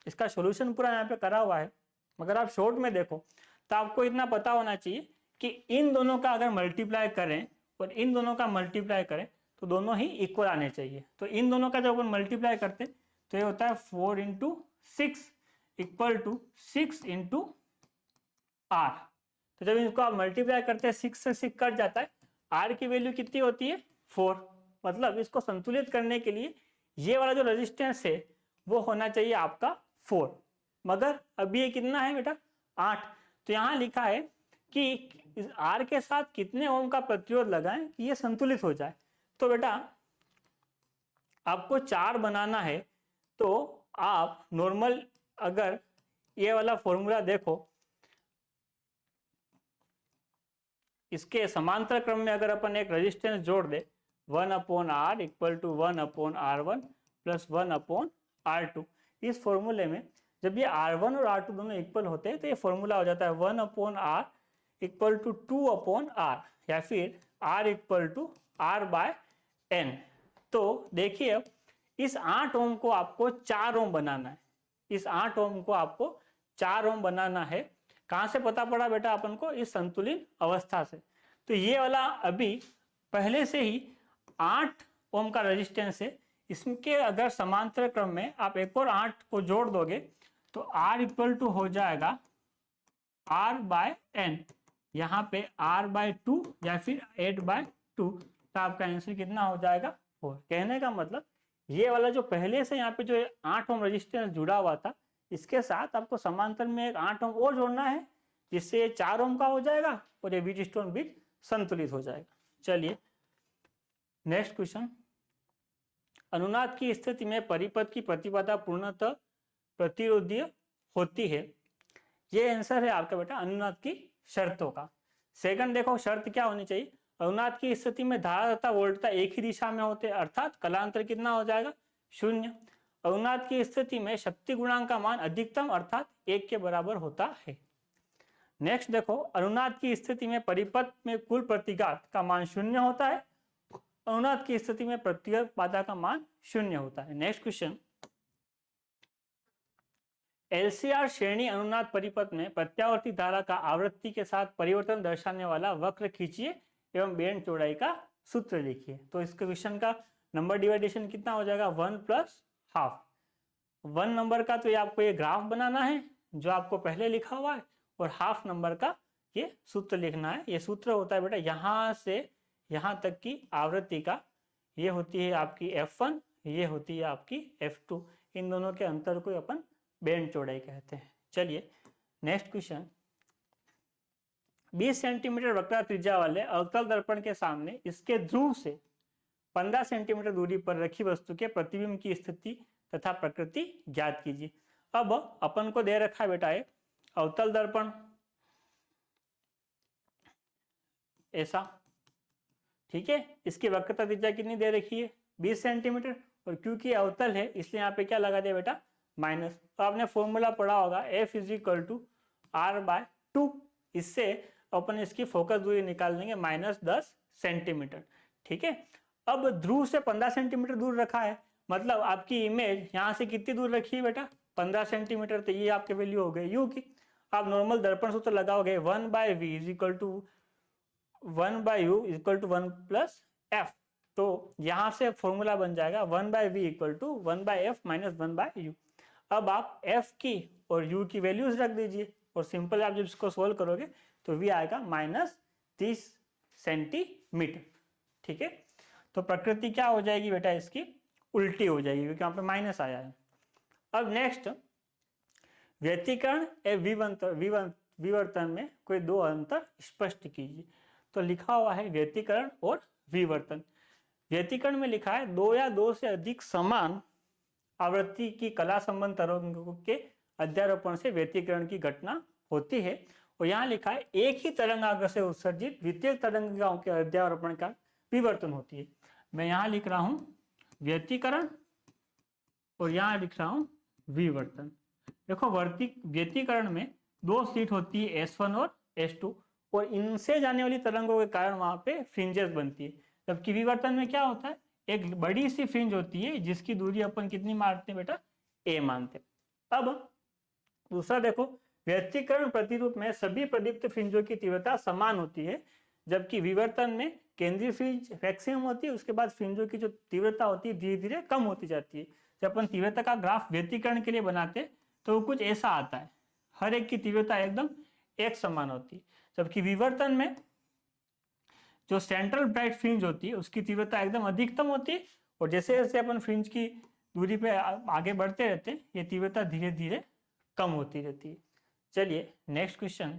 A: इसका सॉल्यूशन पूरा यहाँ पे करा हुआ है, मगर आप शॉर्ट में देखो तो आपको इतना पता होना चाहिए कि इन दोनों का अगर मल्टीप्लाई करें और इन दोनों का मल्टीप्लाई करें तो दोनों ही इक्वल आने चाहिए। तो इन दोनों का जब अपन मल्टीप्लाई करते हैं तो ये होता है 4 × 6 इक्वल टू 6 × r। तो जब इनको आप मल्टीप्लाई करते हैं 6 से 6 कट जाता है, r की वैल्यू कितनी होती है 4। मतलब इसको संतुलित करने के लिए ये वाला जो रेजिस्टेंस है वो होना चाहिए आपका 4, मगर अभी ये कितना है बेटा 8। तो यहाँ लिखा है कि इस R के साथ कितने ओम का प्रतिरोध लगाएं कि ये संतुलित हो जाए। तो बेटा आपको 4 बनाना है तो आप नॉर्मल अगर ये वाला फॉर्मूला देखो, इसके समांतर क्रम में अगर अपन एक रेजिस्टेंस जोड़ दे 1/R equal to 1/R1 plus 1/R2, इस फॉर्मूले में जब ये R1 और R2 दोनों इक्वल होते हैं तो ये फॉर्मूला हो जाता है 1/R इक्वल टू 2/R या फिर R इक्वल टू R/N। तो देखिए अब इस 8 ओम को आपको 4 ओम बनाना है, इस 8 ओम को आपको 4 ओम बनाना है। कहाँ से पता पड़ा बेटा अपन को? इस संतुलित अवस्था से। तो ये वाला अभी पहले से ही 8 ओम का रेजिस्टेंस है, इसके अगर समांतर क्रम में आप एक और 8 को जोड़ दोगे तो R इक्वल टू हो जाएगा R/N, यहाँ पे R/2 या फिर 8/2। तो आपका आंसर कितना हो जाएगा 4। कहने का मतलब ये वाला जो पहले से यहाँ पे जो 8 ओम रेजिस्टेंस जुड़ा हुआ था, इसके साथ आपको समांतर में एक 8 ओम और जोड़ना है, जिससे ये 4 ओम का हो जाएगा और ये व्हीटस्टोन ब्रिज संतुलित हो जाएगा। चलिए नेक्स्ट क्वेश्चन, अनुनाद की स्थिति में परिपथ की प्रतिबाधा पूर्णतः प्रतिरोधीय होती है। ये आंसर है आपका बेटा अनुनाद की शर्तों का। सेकंड देखो, शर्त क्या होनी चाहिए? अनुनाद की स्थिति में धारा तथा वोल्टता एक ही दिशा में होते हैं, अर्थात कलांतर कितना हो जाएगा 0। अनुनाद की स्थिति में शक्ति गुणांक का मान अधिकतम अर्थात 1 के बराबर होता है। नेक्स्ट देखो, अनुनाद की स्थिति में परिपथ में कुल प्रतिघात का मान 0 होता है, अनुनाद की स्थिति में प्रतिघात बाधा का मान 0 होता है। नेक्स्ट क्वेश्चन, LCR श्रेणी अनुनाद परिपथ में प्रत्यावर्ती धारा का आवृत्ति के साथ परिवर्तन दर्शाने वाला वक्र खींचिए एवं बैंड चौड़ाई का सूत्र लिखिए। तो इस क्वेश्चन का नंबर डिवाइडेशन कितना हो जाएगा 1 + ½ 1 नंबर का तो ये आपको ये ग्राफ बनाना है जो आपको पहले लिखा हुआ है, और ½ नंबर का ये सूत्र लिखना है। ये सूत्र होता है बेटा यहाँ से यहाँ तक की आवृत्ति का, ये होती है आपकी F1, ये होती है आपकी F2, इन दोनों के अंतर को अपन बैंड चौड़ाई कहते हैं। चलिए नेक्स्ट क्वेश्चन, 20 सेंटीमीटर वक्र त्रिज्या वाले अवतल दर्पण के सामने इसके ध्रुव से 15 सेंटीमीटर दूरी पर रखी वस्तु के प्रतिबिंब की स्थिति तथा प्रकृति ज्ञात कीजिए। अब अपन को दे रखा है बेटा एक अवतल दर्पण ऐसा, ठीक है, इसकी वक्रता त्रिज्या कितनी दे रखी है 20 सेंटीमीटर, और क्योंकि अवतल है इसलिए यहाँ पे क्या लगा दिया बेटा माइनस। तो आपने फॉर्मूला पढ़ा होगा F = R/2, इससे अपन इसकी फोकस दूरी निकाल देंगे -10 सेंटीमीटर। ठीक है, अब ध्रुव से 15 सेंटीमीटर दूर रखा है, मतलब आपकी इमेज यहाँ से कितनी दूर रखी है बेटा 15 सेंटीमीटर। तो ये आपकी वैल्यू हो गई यू की। आप नॉर्मल दर्पण सूत्र लगाओगे 1/V = 1/U = 1 + F। तो यहाँ से फॉर्मूला बन जाएगा 1/V = 1/F - 1/U। अब आप F की और U की वैल्यूज रख दीजिए और सिंपल आप जब इसको सोल्व करोगे तो V आएगा -30 सेंटीमीटर। ठीक है, तो प्रकृति क्या हो जाएगी बेटा इसकी उल्टी हो जाएगी क्योंकि यहाँ पे माइनस आया है। अब नेक्स्ट, व्यतिकरण एवं विवर्तन में कोई दो अंतर स्पष्ट कीजिए। तो लिखा हुआ है व्यतिकरण और विवर्तन। व्यतिकरण में लिखा है 2 या 2 से अधिक समान आवृत्ति की कला संबंध तरंगों के अध्यारोपण से व्यतिकरण की घटना होती है, और यहाँ लिखा है एक ही तरंगाग्र से उत्सर्जित द्वितीय तरंगिकाओं के अध्यारोपण का विवर्तन होती है। मैं यहाँ लिख रहा हूँ व्यतिकरण और यहाँ लिख रहा हूँ विवर्तन। देखो व्यतिकरण में 2 स्लिट होती है S1 और S2, और इनसे जाने वाली तरंगों के कारण वहां पे फ्रिंजेस बनती है। जबकि विवर्तन में क्या होता है, एक बड़ी सी फ्रिंज होती है जिसकी दूरी अपन कितनी मारते हैं बेटा ए मानते हैं। अब दूसरा देखो, व्यतिकरण प्रतिरूप में सभी प्रदीप्त फ्रिंजों की तीव्रता समान होती है, जबकि विवर्तन में केंद्रीय फ्रिंज मैक्सिमम होती है, उसके बाद फ्रिंजों की जो तीव्रता होती है धीरे धीरे कम होती जाती है। जब अपन तीव्रता का ग्राफ व्यतिकरण के लिए बनाते तो कुछ ऐसा आता है, हर एक की तीव्रता एकदम एक समान होती है, जबकि विवर्तन में जो सेंट्रल ब्राइट फ्रिंज होती है उसकी तीव्रता एकदम अधिकतम होती है, और जैसे जैसे अपन फ्रिंज की दूरी पे आगे बढ़ते रहते हैं ये तीव्रता धीरे धीरे कम होती रहती है। चलिए नेक्स्ट क्वेश्चन,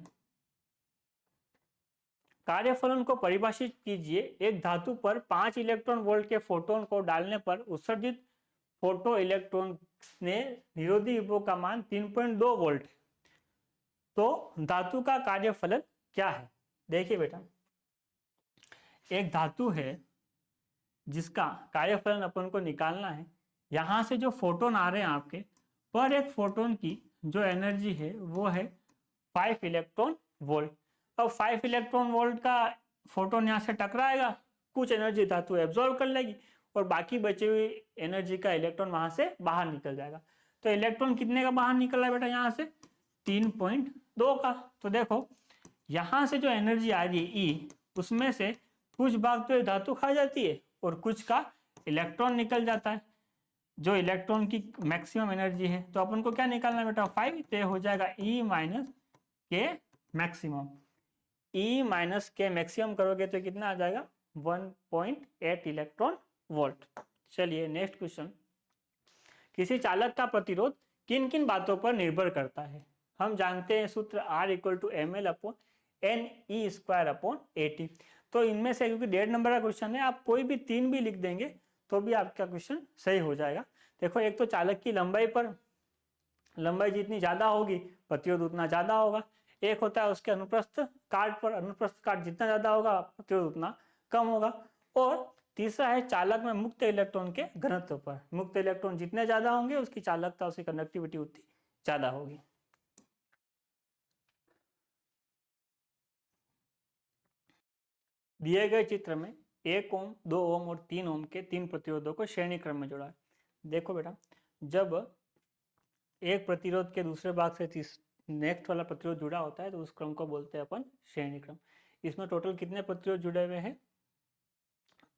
A: कार्यफलन को परिभाषित कीजिए। एक धातु पर 5 इलेक्ट्रॉन वोल्ट के फोटोन को डालने पर उत्सर्जित फोटो इलेक्ट्रॉन ने निरोधी विभव का मान 3.2 वोल्ट है, तो धातु का कार्यफलन क्या है? देखिए बेटा, एक धातु है जिसका कार्यफलन अपन को निकालना है। यहां से जो फोटोन आ रहे हैं आपके, पर एक फोटोन की जो एनर्जी है वो है 5 इलेक्ट्रॉन वोल्ट। अब 5 इलेक्ट्रॉन वोल्ट का फोटोन यहाँ से टकराएगा, कुछ एनर्जी धातु एब्जॉर्ब कर लेगी और बाकी बची हुई एनर्जी का इलेक्ट्रॉन वहां से बाहर निकल जाएगा। तो इलेक्ट्रॉन कितने का बाहर निकल रहा है बेटा? यहाँ से 3.2 का। तो देखो यहां से जो एनर्जी आ रही है ई, उसमें से कुछ भाग तो धातु खा जाती है और कुछ का इलेक्ट्रॉन निकल जाता है। जो इलेक्ट्रॉन की मैक्सिमम एनर्जी है, तो अपन को क्या निकालना है बेटा? 5। तो हो जाएगा ई माइनस के मैक्सिमम। ई माइनस के मैक्सिमम करोगे तो कितना आ जाएगा? 1.8 इलेक्ट्रॉन वोल्ट। चलिए नेक्स्ट क्वेश्चन, किसी चालक का प्रतिरोध किन किन बातों पर निर्भर करता है? हम जानते हैं सूत्र R = ml/ne²/AT। तो इनमें से, क्योंकि 1.5 नंबर का क्वेश्चन है, आप कोई भी 3 भी लिख देंगे तो भी आपका क्वेश्चन सही हो जाएगा। देखो, एक तो चालक की लंबाई पर, लंबाई जितनी ज्यादा होगी प्रतिरोध उतना ज्यादा होगा। एक होता है उसके अनुप्रस्थ काट पर, अनुप्रस्थ काट जितना ज्यादा होगा प्रतिरोध उतना कम होगा। और तीसरा है चालक में मुक्त इलेक्ट्रॉन के घनत्व पर, मुक्त इलेक्ट्रॉन जितने ज्यादा होंगे उसकी चालकता, उसकी कंडक्टिविटी उतनी ज्यादा होगी। दिए गए चित्र में 1 ओम, 2 ओम और 3 ओम के 3 प्रतिरोधों को श्रेणी क्रम में जोड़ा है। देखो बेटा, जब एक प्रतिरोध के दूसरे भाग से नेक्स्ट वाला प्रतिरोध जुड़ा होता है तो उस क्रम को बोलते हैं अपन श्रेणी क्रम। इसमें टोटल कितने प्रतिरोध जुड़े हुए हैं?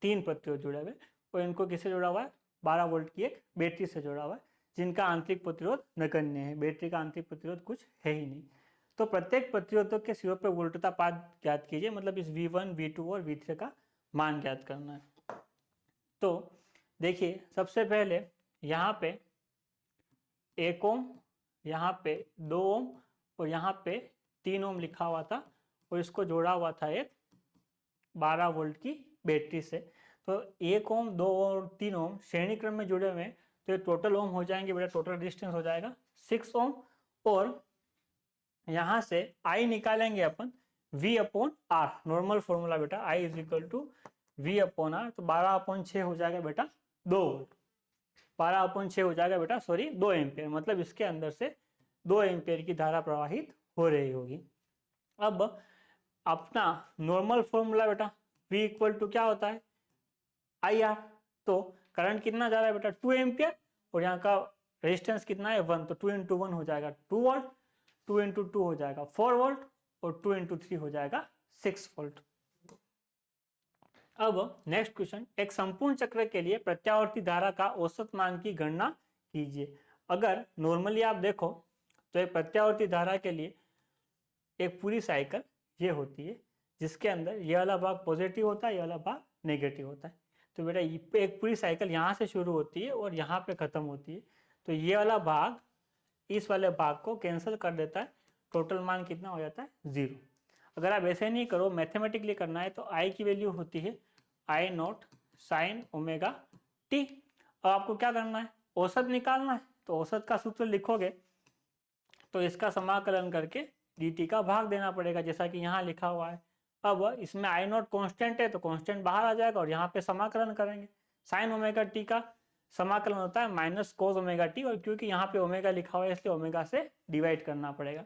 A: 3 प्रतिरोध जुड़े हुए, और इनको किससे जोड़ा हुआ है? 12 वोल्ट की एक बैटरी से जोड़ा हुआ है, जिनका आंतरिक प्रतिरोध नगण्य है। बैटरी का आंतरिक प्रतिरोध कुछ है ही नहीं। तो प्रत्येक प्रतिरोधों के सिरों पर वोल्टता पात ज्ञात कीजिए, मतलब इस V1, V2 और V3 का मान ज्ञात करना है। तो देखिए, सबसे पहले यहाँ पे 1 ओम, यहाँ पे 2 ओम और यहाँ पे 3 ओम लिखा हुआ था, और इसको जोड़ा हुआ था एक 12 वोल्ट की बैटरी से। तो 1 ओम, 2 ओम और 3 ओम श्रेणी क्रम में जुड़े हुए हैं, तो ये टोटल ओम हो जाएंगे बेटा, टोटल रेजिस्टेंस हो जाएगा 6 ओम। और यहाँ से I निकालेंगे अपन V/R, नॉर्मल फॉर्मूला बेटा, I = V/R। तो 12/6 हो जाएगा बेटा 2 वोल्ट, 12/6 हो जाएगा बेटा, सॉरी 2 एम्पियर, मतलब इसके अंदर से 2 एम्पियर की धारा प्रवाहित हो रही होगी। अब अपना नॉर्मल फॉर्मूला बेटा V = क्या होता है? IR। तो करंट कितना जा रहा है बेटा? 2 एम्पियर, और यहाँ का रेजिस्टेंस कितना है? 1। तो 2 × 1 हो जाएगा 2 वोल्ट, 2 × 2 हो जाएगा 4 वोल्ट, और 2 × 3 हो जाएगा 6 वोल्ट। अब नेक्स्ट क्वेश्चन, एक संपूर्ण चक्र के लिए प्रत्यावर्ती धारा का औसत मान की गणना कीजिए। अगर नॉर्मली आप देखो तो एक प्रत्यावर्ती धारा के लिए एक पूरी साइकिल ये होती है, जिसके अंदर ये वाला भाग पॉजिटिव होता है, ये वाला भाग नेगेटिव होता है। तो बेटा एक पूरी साइकिल यहाँ से शुरू होती है और यहाँ पे खत्म होती है, तो ये वाला भाग इस वाले भाग को कैंसिल कर देता है, टोटल मान कितना हो जाता है? 0। अगर आप ऐसे नहीं करो, मैथमेटिकली करना है, तो I की वैल्यू होती है I0 sin ωt। अब आपको क्या करना है? औसत निकालना है। तो औसत का सूत्र लिखोगे तो इसका समाकलन करके dt का भाग देना पड़ेगा, जैसा कि यहाँ लिखा हुआ है। अब इसमें I0 कांस्टेंट है तो कांस्टेंट बाहर आ जाएगा, और यहाँ पे समाकलन करेंगे। साइन ωt का समाकलन होता है माइनस cos ωt, और क्योंकि यहाँ पे ओमेगा लिखा हुआ है इसलिए ओमेगा से डिवाइड करना पड़ेगा।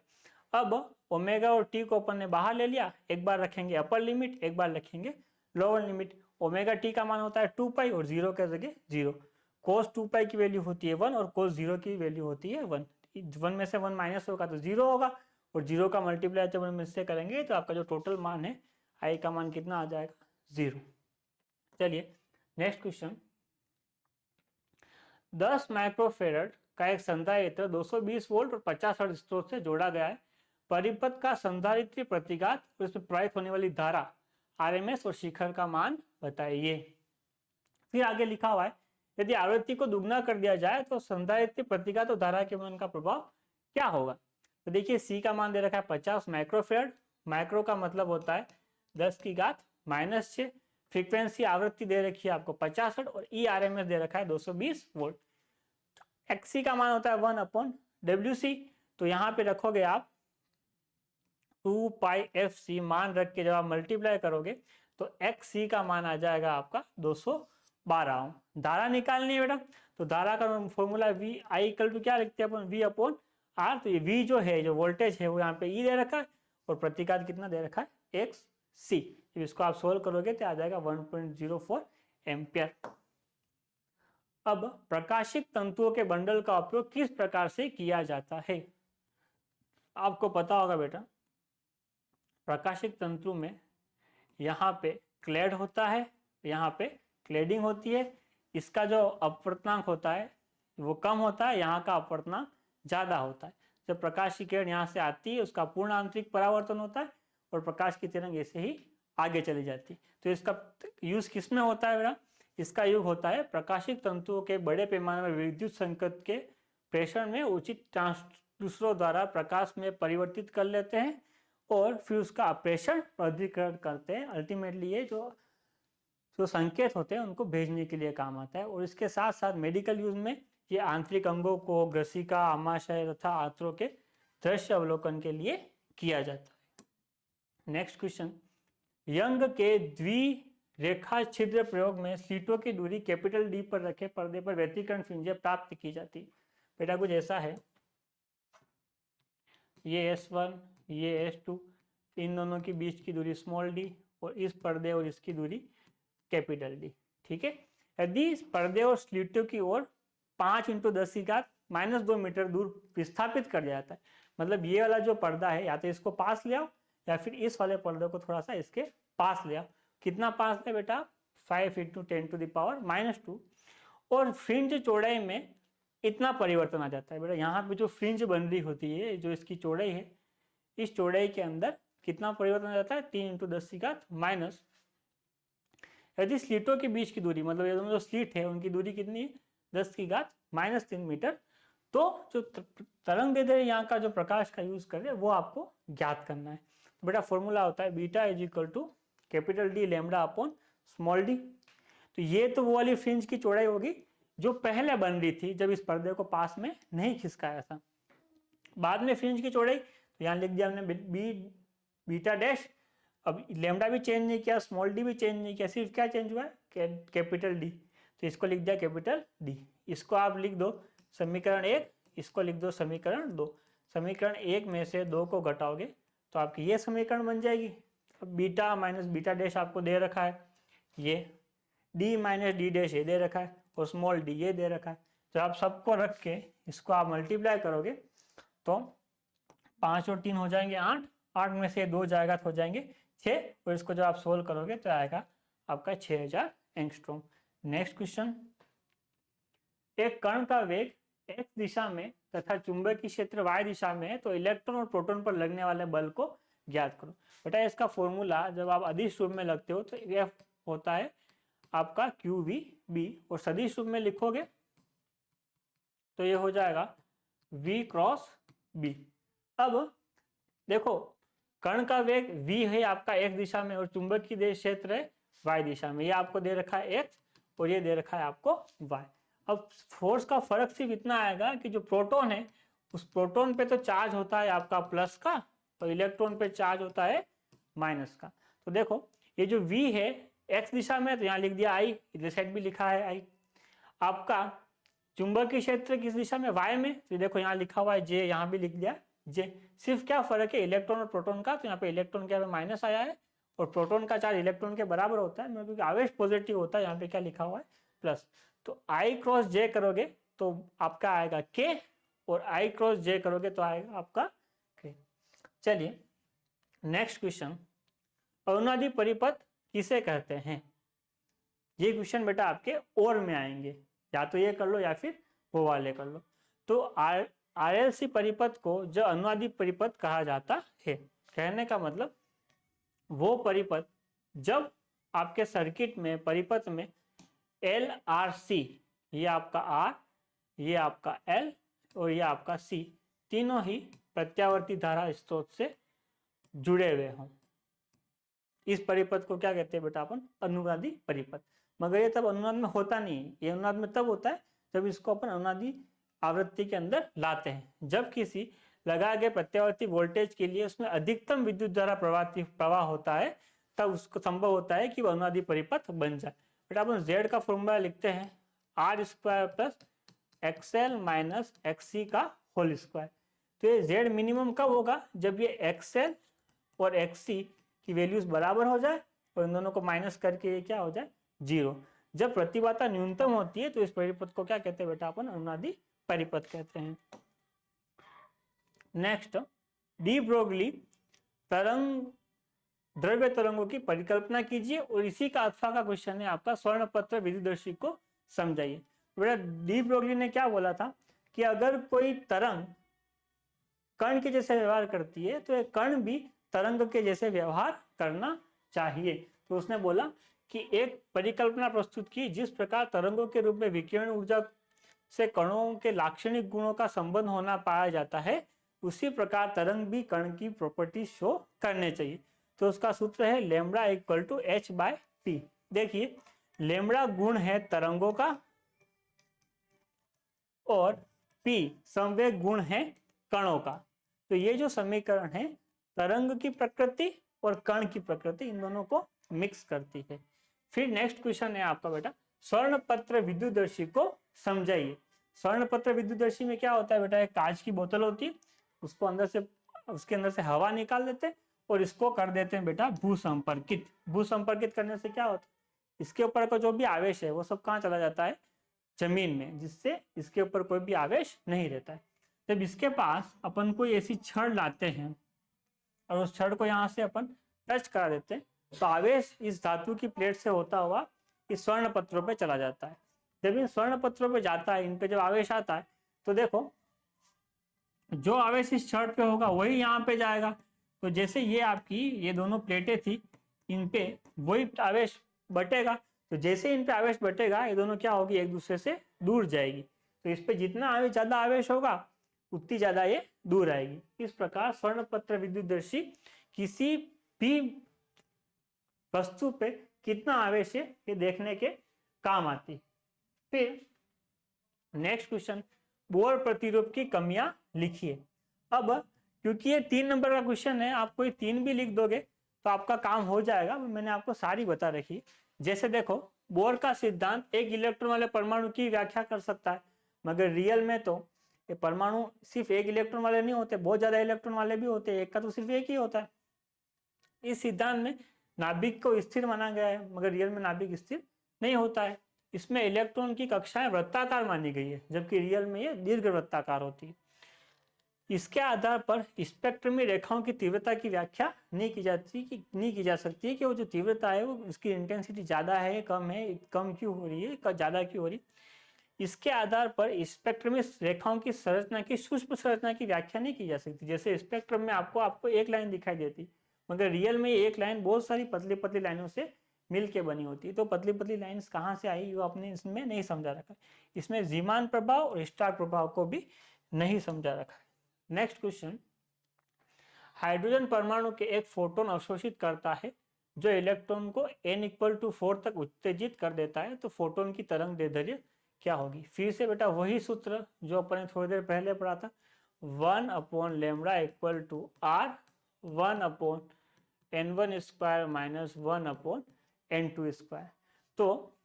A: अब ओमेगा और टी को अपन ने बाहर ले लिया, एक बार रखेंगे अपर लिमिट, एक बार रखेंगे लोअर लिमिट। ओमेगा टी का मान होता है 2 पाई और 0 के जगह 0। cos 2 पाई की वैल्यू होती है 1 और cos 0 की वैल्यू होती है 1। 1 में से 1 माइनस होगा तो 0 होगा, और 0 का मल्टीप्लाई जब हम इससे करेंगे तो आपका जो टोटल मान है आई का मान कितना आ जाएगा, 0। चलिए नेक्स्ट क्वेश्चन। 10 माइक्रोफेरड का एक संधारित्र 220 वोल्ट और 50 हर्ट्ज स्रोत से जोड़ा गया है। परिपथ का संधारित्र प्रतिघात और इसमें प्रवाहित होने वाली धारा आरएमएस और शिखर का मान बताइए। फिर आगे लिखा हुआ है यदि आवृत्ति को दुगना कर दिया जाए तो संधारित्र प्रतिघात और धारा के मान का प्रभाव क्या होगा। तो देखिए सी का मान दे रखा है 50 माइक्रोफेरड, माइक्रो का मतलब होता है 10⁻⁻⁶। फ्रीक्वेंसी आवृत्ति दे रखी है आपको 50 हर्ट्ज और ई आरएमएस दे रखा है 220 वोल्ट। एक्सी का मान होता है 1/WC, तो यहाँ पे रखोगे आप 2πfc मान रख के जब आप मल्टीप्लाई करोगे तो XC का मान आ जाएगा आपका 212 ओम। धारा निकालनी है बेटा, तो धारा का formula V I equal to क्या लिखते हैं अपन, V/R। तो ये V जो है, जो वोल्टेज है वो यहाँ पे E दे रखा है और प्रतिघात कितना दे रखा है XC। इसको आप सोल्व करोगे तो आ जाएगा 1.04 एम्पियर। अब प्रकाशिक तंतुओं के बंडल का उपयोग किस प्रकार से किया जाता है। आपको पता होगा बेटा, प्रकाशिक तंतु में यहाँ पे क्लेड होता है, यहाँ पे क्लेडिंग होती है। इसका जो अपवर्तनांक होता है वो कम होता है, यहाँ का अपवर्तनांक ज़्यादा होता है। जब प्रकाश की किरण यहाँ से आती है उसका पूर्ण आंतरिक परावर्तन होता है और प्रकाश की तरंग ऐसे ही आगे चली जाती है। तो इसका यूज किस में होता है बेटा, इसका यूज होता है प्रकाशिक तंतुओं के बड़े पैमाने में विद्युत संकेत के प्रेषण में उचित ट्रांसड्यूसरों द्वारा प्रकाश में परिवर्तित कर लेते हैं और फिर उसका प्रेषण अधिकरण करते हैं। अल्टीमेटली ये जो संकेत होते हैं उनको भेजने के लिए काम आता है। और इसके साथ साथ मेडिकल यूज में ये आंतरिक अंगों को ग्रसिका, आमाशय तथा आंत्रों के दृश्य अवलोकन के लिए किया जाता है। Next question. यंग के द्विरेखा छिद्र प्रयोग में स्लिटों की दूरी D पर रखे पर्दे पर व्यतिकरण फ्रिंजें प्राप्त की जाती। बेटा कुछ ऐसा है, ये S1 ये S2, इन दोनों के बीच की दूरी d और इस पर्दे और इसकी दूरी D। ठीक है। यदि इस पर्दे और स्लिटों की ओर 5 × 10⁻² मीटर दूर विस्थापित कर दिया जाता है, मतलब ये वाला जो पर्दा है या तो इसको पास ले आओ या फिर इस वाले पर्दे को थोड़ा सा इसके पास ले आओ। कितना पास ले बेटा, 5 × 10⁻²। और फ्रिंज चौड़ाई में इतना परिवर्तन आ जाता है बेटा। यहाँ पे जो फ्रिंज बन रही होती है, जो इसकी चौड़ाई है, इस चौड़ाई के अंदर कितना परिवर्तन आ जाता है, 3 × 10⁻। यदि स्लिटों के बीच की दूरी, मतलब ये दोनों जो स्लिट है उनकी दूरी कितनी है, 10⁻³ मीटर। तो जो तरंग दैर्ध्य यहाँ का जो प्रकाश का यूज कर रहे हैं वो आपको ज्ञात करना है। तो बेटा फॉर्मूला होता है बीटा = D λ/d। तो ये तो वो वाली फ्रिंज की चौड़ाई होगी जो पहले बन रही थी जब इस पर्दे को पास में नहीं खिसकाया था। बाद में फ्रिंज की चौड़ाई, तो यहाँ लिख दिया हमने बीटा डैश। अब लेमडा भी चेंज नहीं किया, d भी चेंज नहीं किया, सिर्फ क्या चेंज हुआ है, D। तो इसको लिख दिया D। इसको आप लिख दो समीकरण 1, इसको लिख दो समीकरण 2। समीकरण 1 में से 2 को घटाओगे तो आपकी ये समीकरण बन जाएगी। अब बीटा माइनस बीटा डैश आपको दे रखा है, ये D माइनस D डैश ये दे रखा है और d ये दे रखा है। जब आप सबको रख के इसको आप मल्टीप्लाई करोगे तो 5 और 3 हो जाएंगे 8, 8 में से 2 जाएगा तो हो जाएंगे 6, और इसको जब आप सोल्व करोगे तो आएगा आपका 6000 एंगस्ट्रॉम। Next question. एक कण का वेग x दिशा में तथा चुंबकीय क्षेत्र y दिशा में है तो इलेक्ट्रॉन और प्रोटॉन पर लगने वाले बल को ज्ञात करो। बेटा इसका फॉर्मूला जब आप अदिश रूप में लगते हो तो यह होता है आपका QVB, और सदिश रूप में लिखोगे तो ये हो जाएगा V×B। अब देखो कण का वेग v है आपका x दिशा में और चुंबकीय क्षेत्र है y दिशा में। ये आपको दे रखा है x और ये दे रखा है आपको y। अब फोर्स का फर्क सिर्फ इतना आएगा कि जो प्रोटॉन है उस प्रोटॉन पे तो चार्ज होता है आपका प्लस का और इलेक्ट्रॉन पे चार्ज होता है माइनस का। तो देखो ये जो v है x दिशा में, तो यहाँ लिख दिया I, इधर साइड भी लिखा है I। आपका चुंबकीय क्षेत्र किस दिशा में, y में, तो देखो यहाँ लिखा हुआ है J, यहाँ भी लिख दिया J। सिर्फ क्या फर्क है इलेक्ट्रॉन और प्रोटॉन का, तो यहाँ पे इलेक्ट्रॉन के माइनस आया है और प्रोटॉन का चार्ज इलेक्ट्रॉन के बराबर होता है, क्योंकि आवेश पॉजिटिव होता है, यहाँ पे क्या लिखा हुआ है प्लस। तो आई क्रॉस जे करोगे तो आपका आएगा के, और आई क्रॉस जे करोगे तो आएगा आपका के। चलिए नेक्स्ट क्वेश्चन, अनुनादी परिपथ किसे कहते हैं? ये क्वेश्चन बेटा आपके और में आएंगे, या तो ये कर लो या फिर वो वाले कर लो। तो आरएलसी परिपथ को जो अनुनादी परिपथ कहा जाता है, कहने का मतलब वो परिपथ जब आपके सर्किट में परिपथ में एल आर सी, ये आपका आर, ये आपका एल और ये आपका सी, तीनों ही प्रत्यावर्ती धारा स्रोत से जुड़े हुए हों, इस परिपथ को क्या कहते हैं बेटा अपन? अनुनादी परिपथ। मगर ये तब अनुनाद में होता नहीं है, ये अनुनाद में तब होता है जब इसको अपन अनुनादी आवृत्ति के अंदर लाते हैं, जब किसी लगाए गए प्रत्यावर्ती वोल्टेज के लिए उसमें अधिकतम विद्युत धारा प्रवाह होता है, तब उसको संभव होता है कि वह अनुनादी परिपथ बन जाए। बेटा अपन जेड का फॉर्मूला लिखते हैं R square plus X L minus X C का होल स्क्वायर। तो ये जेड मिनिमम कब होगा? जब ये एक्सएल और एक्ससी की वैल्यूज बराबर हो जाए और इन दोनों को माइनस करके ये क्या हो जाए? 0। जब प्रतिबाधा न्यूनतम होती है तो इस परिपथ को क्या कहते हैं बेटा? अपन अनुनादी परिपथ कहते हैं। नेक्स्ट, डी ब्रोगली तरंग द्रव्य तरंगों की परिकल्पना कीजिए, और इसी का अथवा का क्वेश्चन है आपका स्वर्ण पत्र विद्युदर्शी को समझाइए। बेटा डी ब्रोगली ने क्या बोला था कि अगर कोई तरंग कण के जैसे व्यवहार करती है तो एक कण भी तरंग के जैसे व्यवहार करना चाहिए। तो उसने बोला कि एक परिकल्पना प्रस्तुत की जिस प्रकार तरंगों के रूप में विकिरण ऊर्जा से कणों के लाक्षणिक गुणों का संबंध होना पाया जाता है, उसी प्रकार तरंग भी कण की प्रॉपर्टी शो करने चाहिए। तो उसका सूत्र है lambda equal to H by T. देखिए लैम्ब्डा गुण है तरंगों का और पी संवेग गुण है कणों का। तो ये जो समीकरण है तरंग की प्रकृति और कण की प्रकृति, इन दोनों को मिक्स करती है। फिर नेक्स्ट क्वेश्चन है आपका बेटा स्वर्ण पत्र विद्युदर्शी को समझाइए। स्वर्ण पत्र विद्युदर्शी में क्या होता है बेटा? एक कांच की बोतल होती है, उसको अंदर से उसके अंदर से हवा निकाल देते हैं और इसको कर देते हैं बेटा भूसंपर्कित। भूसंपर्कित करने से क्या होता है? इसके ऊपर का जो भी आवेश है वो सब कहाँ चला जाता है? जमीन में, जिससे इसके ऊपर कोई भी आवेश नहीं रहता है। जब इसके पास अपन कोई ऐसी छड़ लाते हैं और उस छड़ को यहाँ से अपन टच करा देते हैं तो आवेश इस धातु की प्लेट से होता हुआ इस स्वर्ण पत्रों पे चला जाता है। जब इन स्वर्ण पत्रों पे जाता है, इन पे जब आवेश आता है तो देखो जो आवेश इस छड़ पे होगा वही यहाँ पे जाएगा। तो जैसे ये आपकी ये दोनों प्लेटें थी, इन पे वही आवेश बटेगा। तो जैसे इन पे आवेश बटेगा ये दोनों क्या होगी? एक दूसरे से दूर जाएगी। तो इस पे जितना आवेश ज्यादा आवेश होगा उतनी ज्यादा ये दूर आएगी। इस प्रकार स्वर्ण पत्र विद्युदर्शी किसी भी वस्तु पे कितना आवेश है ये देखने के काम आती। फिर नेक्स्ट क्वेश्चन, बोर प्रतिरोध की कमियां लिखिए। अब क्योंकि ये 3 नंबर का क्वेश्चन है, आप कोई 3 भी लिख दोगे तो आपका काम हो जाएगा। मैंने आपको सारी बता रखी। जैसे देखो बोर का सिद्धांत एक इलेक्ट्रॉन वाले परमाणु की व्याख्या कर सकता है, मगर रियल में तो ये परमाणु सिर्फ एक इलेक्ट्रॉन वाले नहीं होते, बहुत ज्यादा इलेक्ट्रॉन वाले भी होते हैं, एक का तो सिर्फ एक ही होता है। इस सिद्धांत में नाभिक को स्थिर माना गया है, मगर रियल में नाभिक स्थिर नहीं होता है। इसमें इलेक्ट्रॉन की कक्षाएं वृत्ताकार मानी गई है, जबकि रियल में ये दीर्घ वृत्ताकार होती है। इसके आधार पर स्पेक्ट्रम में रेखाओं की तीव्रता की व्याख्या नहीं की जा सकती कि वो जो तीव्रता है वो उसकी इंटेंसिटी ज्यादा है, कम है, कम क्यों हो रही है, ज्यादा क्यों हो रही है। इसके आधार पर स्पेक्ट्रम में रेखाओं की संरचना की सूक्ष्म संरचना की व्याख्या नहीं की जा सकती। जैसे स्पेक्ट्रम में आपको एक लाइन दिखाई देती, मगर रियल में एक लाइन बहुत सारी पतली पतली लाइनों से मिलके बनी होती है। तो पतली पतली लाइन्स कहाँ से आई वो आपने इसमें नहीं समझा रखा। इसमें जीमान प्रभाव और स्टार प्रभाव को भी नहीं समझा रखा है। नेक्स्ट क्वेश्चन, हाइड्रोजन परमाणु के एक फोटोन अवशोषित करता है जो इलेक्ट्रॉन को n=4 तक उत्तेजित कर देता है। तो फोटोन की तरंग दैर्ध्य क्या होगी? फिर से बेटा वही सूत्र जो अपन थोड़ी देर पहले पढ़ा था, 1/λ=r 1/n1² - 1/n2²। तो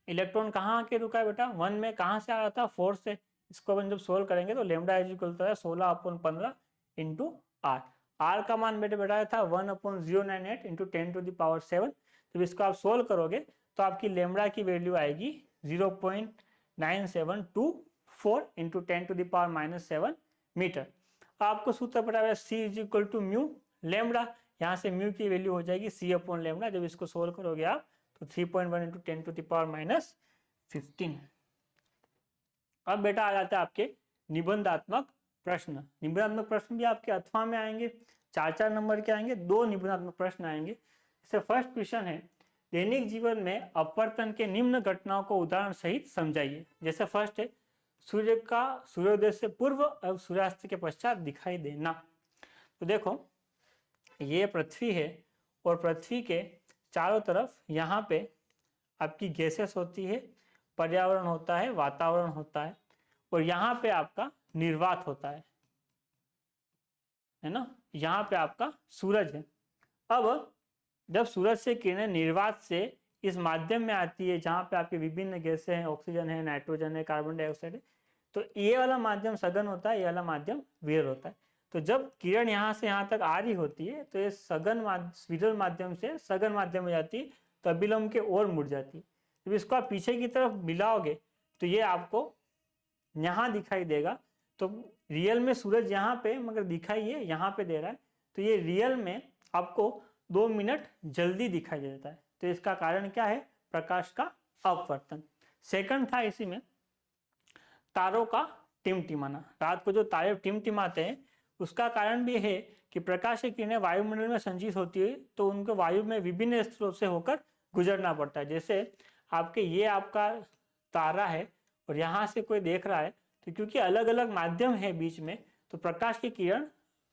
A: इलेक्ट्रॉन कहाँ आके रुका है बेटा? 1 में कहाँ से आ रहा था? 4 से। इसको अपन जब सोल्व करेंगे तो लैम्डा इक्वल है 16/15 × r। r का मान बेटे बैठाया था 1/098 × 10⁻⁷। जब इसको आप सोल्व करोगे तो आपकी लेमड़ा की वैल्यू आएगी 0.9724 इंटू 10⁻⁻7 मीटर। आपको सूत्र पता है C is equal to mu lambda, यहाँ से म्यू की वैल्यू हो जाएगी C अपॉन लेमड़ा। जब इसको सोल्व करोगे आप तो 3.1 इंटू 10⁻⁻15। अब बेटा आ जाता है आपके निबंधात्मक प्रश्न। निबंधात्मक प्रश्न भी आपके अथवा में आएंगे, 4 नंबर के आएंगे, 2 निबंधात्मक प्रश्न आएंगे। इससे फर्स्ट क्वेश्चन है, दैनिक जीवन में अपवर्तन के निम्न घटनाओं को उदाहरण सहित समझाइए। जैसे फर्स्ट है, सूर्य का सूर्योदय से पूर्व और सूर्यास्त के पश्चात दिखाई देना। तो देखो ये पृथ्वी है और पृथ्वी के चारों तरफ यहाँ पे आपकी गैसेस होती है, पर्यावरण होता है, वातावरण होता है, और यहाँ पे आपका निर्वात होता है ना। यहाँ पे आपका सूरज है। अब जब सूरज से किरणें निर्वात से इस माध्यम में आती है जहाँ पे आपके विभिन्न गैसें हैं, ऑक्सीजन है, नाइट्रोजन है, कार्बन डाइऑक्साइड है, तो ये वाला माध्यम सघन होता है, ये वाला माध्यम विरल होता है। तो जब किरण यहाँ से यहाँ तक आ रही होती है तो ये विरल माध्यम से सघन माध्यम में जाती है, तो अभिलंब के ओर मुड़ जाती है। जब इसको आप पीछे की तरफ मिलाओगे तो ये आपको यहाँ दिखाई देगा। तो रियल में सूरज यहाँ पे मगर दिखाई ये यहाँ पे दे रहा है, तो ये रियल में आपको 2 मिनट जल्दी दिखाई देता है। तो इसका कारण क्या है? प्रकाश का अपवर्तन। सेकंड था इसी में तारों का टिमटिमाना। रात को जो तारे टिमटिमाते हैं उसका कारण भी है कि प्रकाश की किरणें वायुमंडल में संचित होती है, तो उनको वायु में विभिन्न स्तरों से होकर गुजरना पड़ता है। जैसे आपके ये आपका तारा है और यहाँ से कोई देख रहा है, तो क्योंकि अलग अलग माध्यम है बीच में, तो प्रकाश की किरण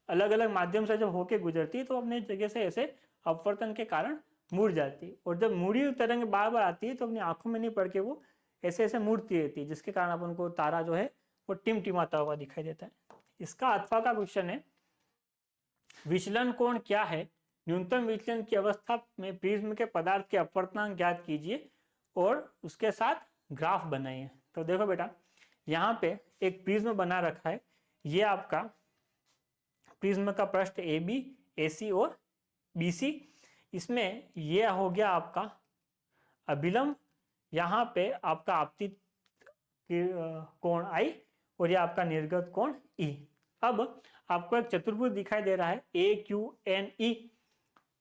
A: अलग अलग माध्यम से जब होके गुजरती है तो अपने जगह से ऐसे अपवर्तन के कारण मुड़ जाती है। और जब मुड़ी हुई तरंग बार बार आती है तो अपनी आंखों में नहीं पड़ के वो ऐसे ऐसे मुड़ती रहती है, जिसके कारण अपन को तारा जो है वो टिमटिमाता हुआ दिखाई देता है। इसका अथवा का क्वेश्चन है, विचलन कोण क्या है? न्यूनतम विचलन की अवस्था में प्रिज्म के पदार्थ के अपवर्तनांक ज्ञात कीजिए और उसके साथ ग्राफ बनाइए। तो देखो बेटा, यहाँ पे एक प्रिज्म बना रखा है, ये आपका प्रिज्म का पृष्ठ AB, AC और BC। इसमें ये हो गया आपका अभिलंब, यहाँ पे आपका आपतित कोण I और ये आपका निर्गत कोण E। अब आपको एक चतुर्भुज दिखाई दे रहा है AQNE,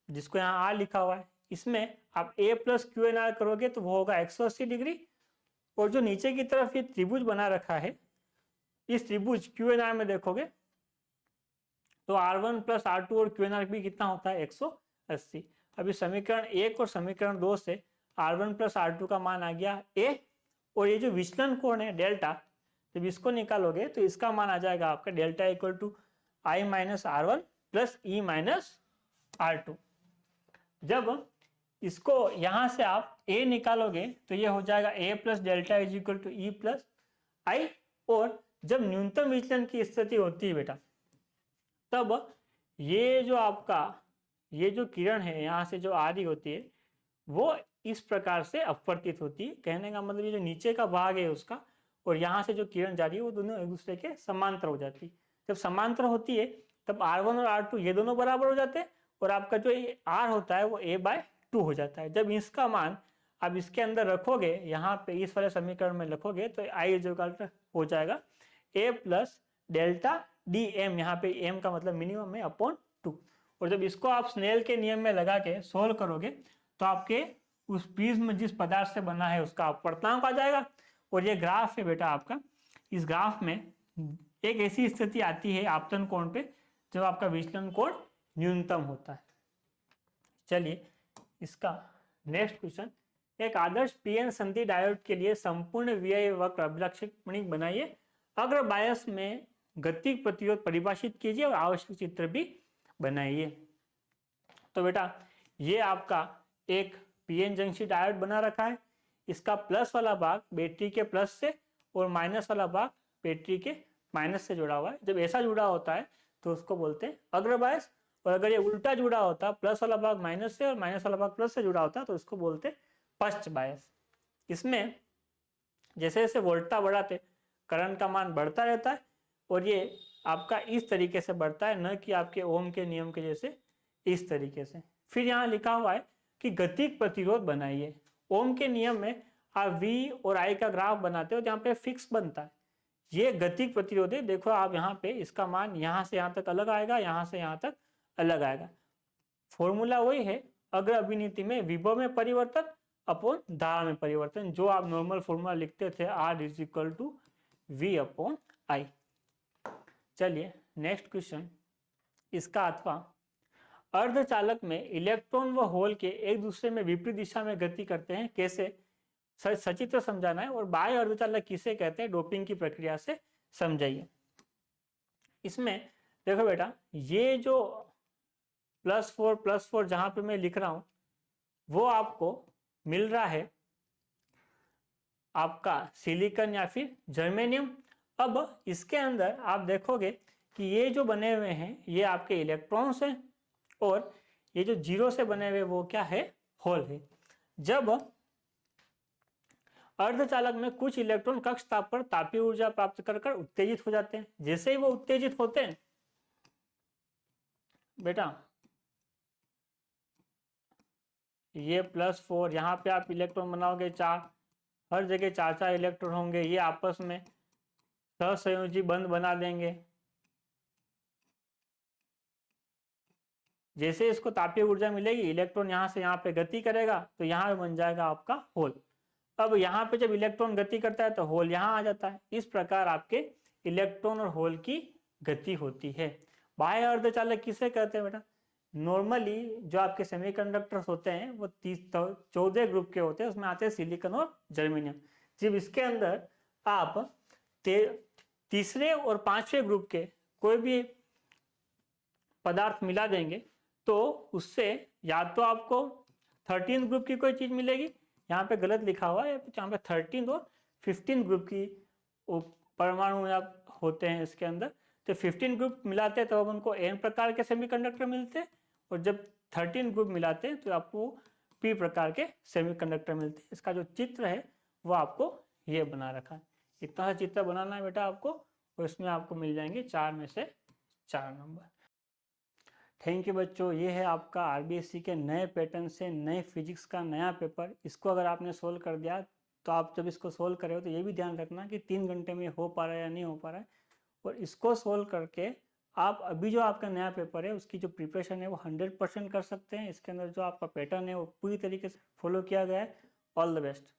A: जिसको यहाँ R लिखा हुआ है। इसमें आप A + QNR करोगे तो वो होगा 180 डिग्री। और जो नीचे की तरफ ये त्रिभुज बना रखा है, इस त्रिभुज QNR में देखोगे तो R1 + R2 और QNR भी कितना होता है? 180। अभी समीकरण 1 और समीकरण 2 से R1 + R2 का मान आ गया A, और ये जो विचलन कोण है डेल्टा, जब इसको निकालोगे तो इसका मान आ जाएगा आपका delta equal to I - R1 + E - R2। जब इसको यहाँ से आप A निकालोगे तो ये हो जाएगा A + delta is equal to E + I। और जब न्यूनतम विचलन की स्थिति होती है बेटा, तब ये जो आपका ये जो किरण है यहाँ से जो आ रही होती है वो इस प्रकार से अपवर्तित होती है। कहने का मतलब ये जो नीचे का भाग है उसका और यहाँ से जो किरण जा रही है वो दोनों एक दूसरे के समांतर हो जाती है। जब समांतर होती है तब R1 और R2 ये दोनों बराबर हो जाते हैं और आपका जो R होता है वो A/2 हो जाता है। जब इसका मान आप इसके अंदर रखोगे, यहाँ पे इस वाले समीकरण में रखोगे तो I हो जाएगा A + डेल्टा DM, यहाँ पे M का मतलब मिनिमम है, अपॉन 2। और जब इसको आप स्नेल के नियम में लगा के सोल्व करोगे तो आपके उस प्रिज्म जिस पदार्थ से बना है उसका अपवर्तनांक आ जाएगा। और ये ग्राफ है बेटा आपका, इस ग्राफ में एक ऐसी स्थिति आती है आपतन कोण पे जब आपका विचलन कोण न्यूनतम होता है। चलिए इसका नेक्स्ट क्वेश्चन, एक आदर्श पीएन संधि डायोड के लिए संपूर्ण व्यय वक्र अभिलक्षणिक बनाइए। अग्र बायस में गतिक प्रतिरोध परिभाषित कीजिए और आवश्यक चित्र भी बनाइए। तो बेटा ये आपका एक पीएन जंक्शन डायोड बना रखा है, इसका प्लस वाला भाग बैटरी के प्लस से और माइनस वाला भाग बैटरी के माइनस से जुड़ा हुआ है। जब ऐसा जुड़ा होता है तो उसको बोलते हैं अग्र बायस, और अगर ये उल्टा जुड़ा होता है, प्लस वाला भाग माइनस से और माइनस वाला भाग प्लस से जुड़ा होता है, तो इसको बोलते हैं पश्च बायस। इसमें जैसे जैसे वोल्टा बढ़ाते करंट का मान बढ़ता रहता है और ये आपका इस तरीके से बढ़ता है, न कि आपके ओम के नियम के जैसे इस तरीके से। फिर यहाँ लिखा हुआ है कि गतिक प्रतिरोध बनाइए ओम के नियम में आप V और I का ग्राफ बनाते हो तो यहाँ पे फिक्स बनता है। ये गतिक प्रतिरोध है, देखो आप यहाँ पे इसका मान यहाँ से यहाँ तक अलग आएगा, यहाँ से यहाँ तक अलग आएगा। फॉर्मूला वही है, अग्र अभिनीति में विभव में परिवर्तन अपॉन धारा में परिवर्तन, जो आप नॉर्मल फॉर्मूला लिखते थे R is equal to V upon I। चलिए नेक्स्ट क्वेश्चन, इसका अथवा अर्धचालक में इलेक्ट्रॉन व होल के एक दूसरे में विपरीत दिशा में गति करते हैं, कैसे सचित्र समझाना है। और बाह्य अर्धचालक किसे कहते हैं, डोपिंग की प्रक्रिया से समझाइए। इसमें देखो बेटा, ये जो +4 जहां पे मैं लिख रहा हूं वो आपको मिल रहा है आपका सिलिकॉन या फिर जर्मेनियम। अब इसके अंदर आप देखोगे कि ये जो बने हुए हैं ये आपके इलेक्ट्रॉन्स हैं और ये जो जीरो से बने हुए वो क्या है, होल है। जब अर्धचालक में कुछ इलेक्ट्रॉन कक्ष ताप पर तापीय ऊर्जा प्राप्त कर उत्तेजित हो जाते हैं, जैसे ही वो उत्तेजित होते हैं बेटा, ये +4 यहाँ पे आप इलेक्ट्रॉन बनाओगे 4, हर जगह 4 इलेक्ट्रॉन होंगे, ये आपस में सहसंयोजी बंध बना देंगे। जैसे इसको तापीय ऊर्जा मिलेगी, इलेक्ट्रॉन यहाँ से यहाँ पे गति करेगा तो यहाँ पे बन जाएगा आपका होल। अब यहाँ पे जब इलेक्ट्रॉन गति करता है तो होल यहाँ आ जाता है। इस प्रकार आपके इलेक्ट्रॉन और होल की गति होती है। बाह्य अर्धचालक किसे कहते हैं बेटा, नॉर्मली जो आपके सेमीकंडक्टर्स होते हैं वो 14 ग्रुप के होते हैं, उसमें आते हैं सिलिकॉन और जर्मेनियम। जब इसके अंदर आप तीसरे और पांचवें ग्रुप के कोई भी पदार्थ मिला देंगे तो उससे या तो आपको 13 ग्रुप की कोई चीज मिलेगी, यहाँ पे गलत लिखा हुआ है, यहाँ पे 13 और 15 ग्रुप की परमाणु होते हैं इसके अंदर। तो 15 ग्रुप मिलाते हैं तो अब उनको n प्रकार के सेमीकंडक्टर मिलते हैं, और जब 13 ग्रुप मिलाते हैं तो आपको p प्रकार के सेमीकंडक्टर मिलते हैं। इसका जो चित्र है वो आपको ये बना रखा है, इतना सा चित्र बनाना है बेटा आपको, और इसमें आपको मिल जाएंगे 4 में से 4 नंबर। थैंक यू बच्चों, ये है आपका आरबीएससी के नए पैटर्न से नए फिजिक्स का नया पेपर। इसको अगर आपने सोल्व कर दिया तो आप जब इसको सोल्व करें तो ये भी ध्यान रखना कि 3 घंटे में हो पा रहा है या नहीं हो पा रहा है। और इसको सोल्व करके आप अभी जो आपका नया पेपर है उसकी जो प्रिपरेशन है वो 100% कर सकते हैं। इसके अंदर जो आपका पैटर्न है वो पूरी तरीके से फॉलो किया गया है। All the best.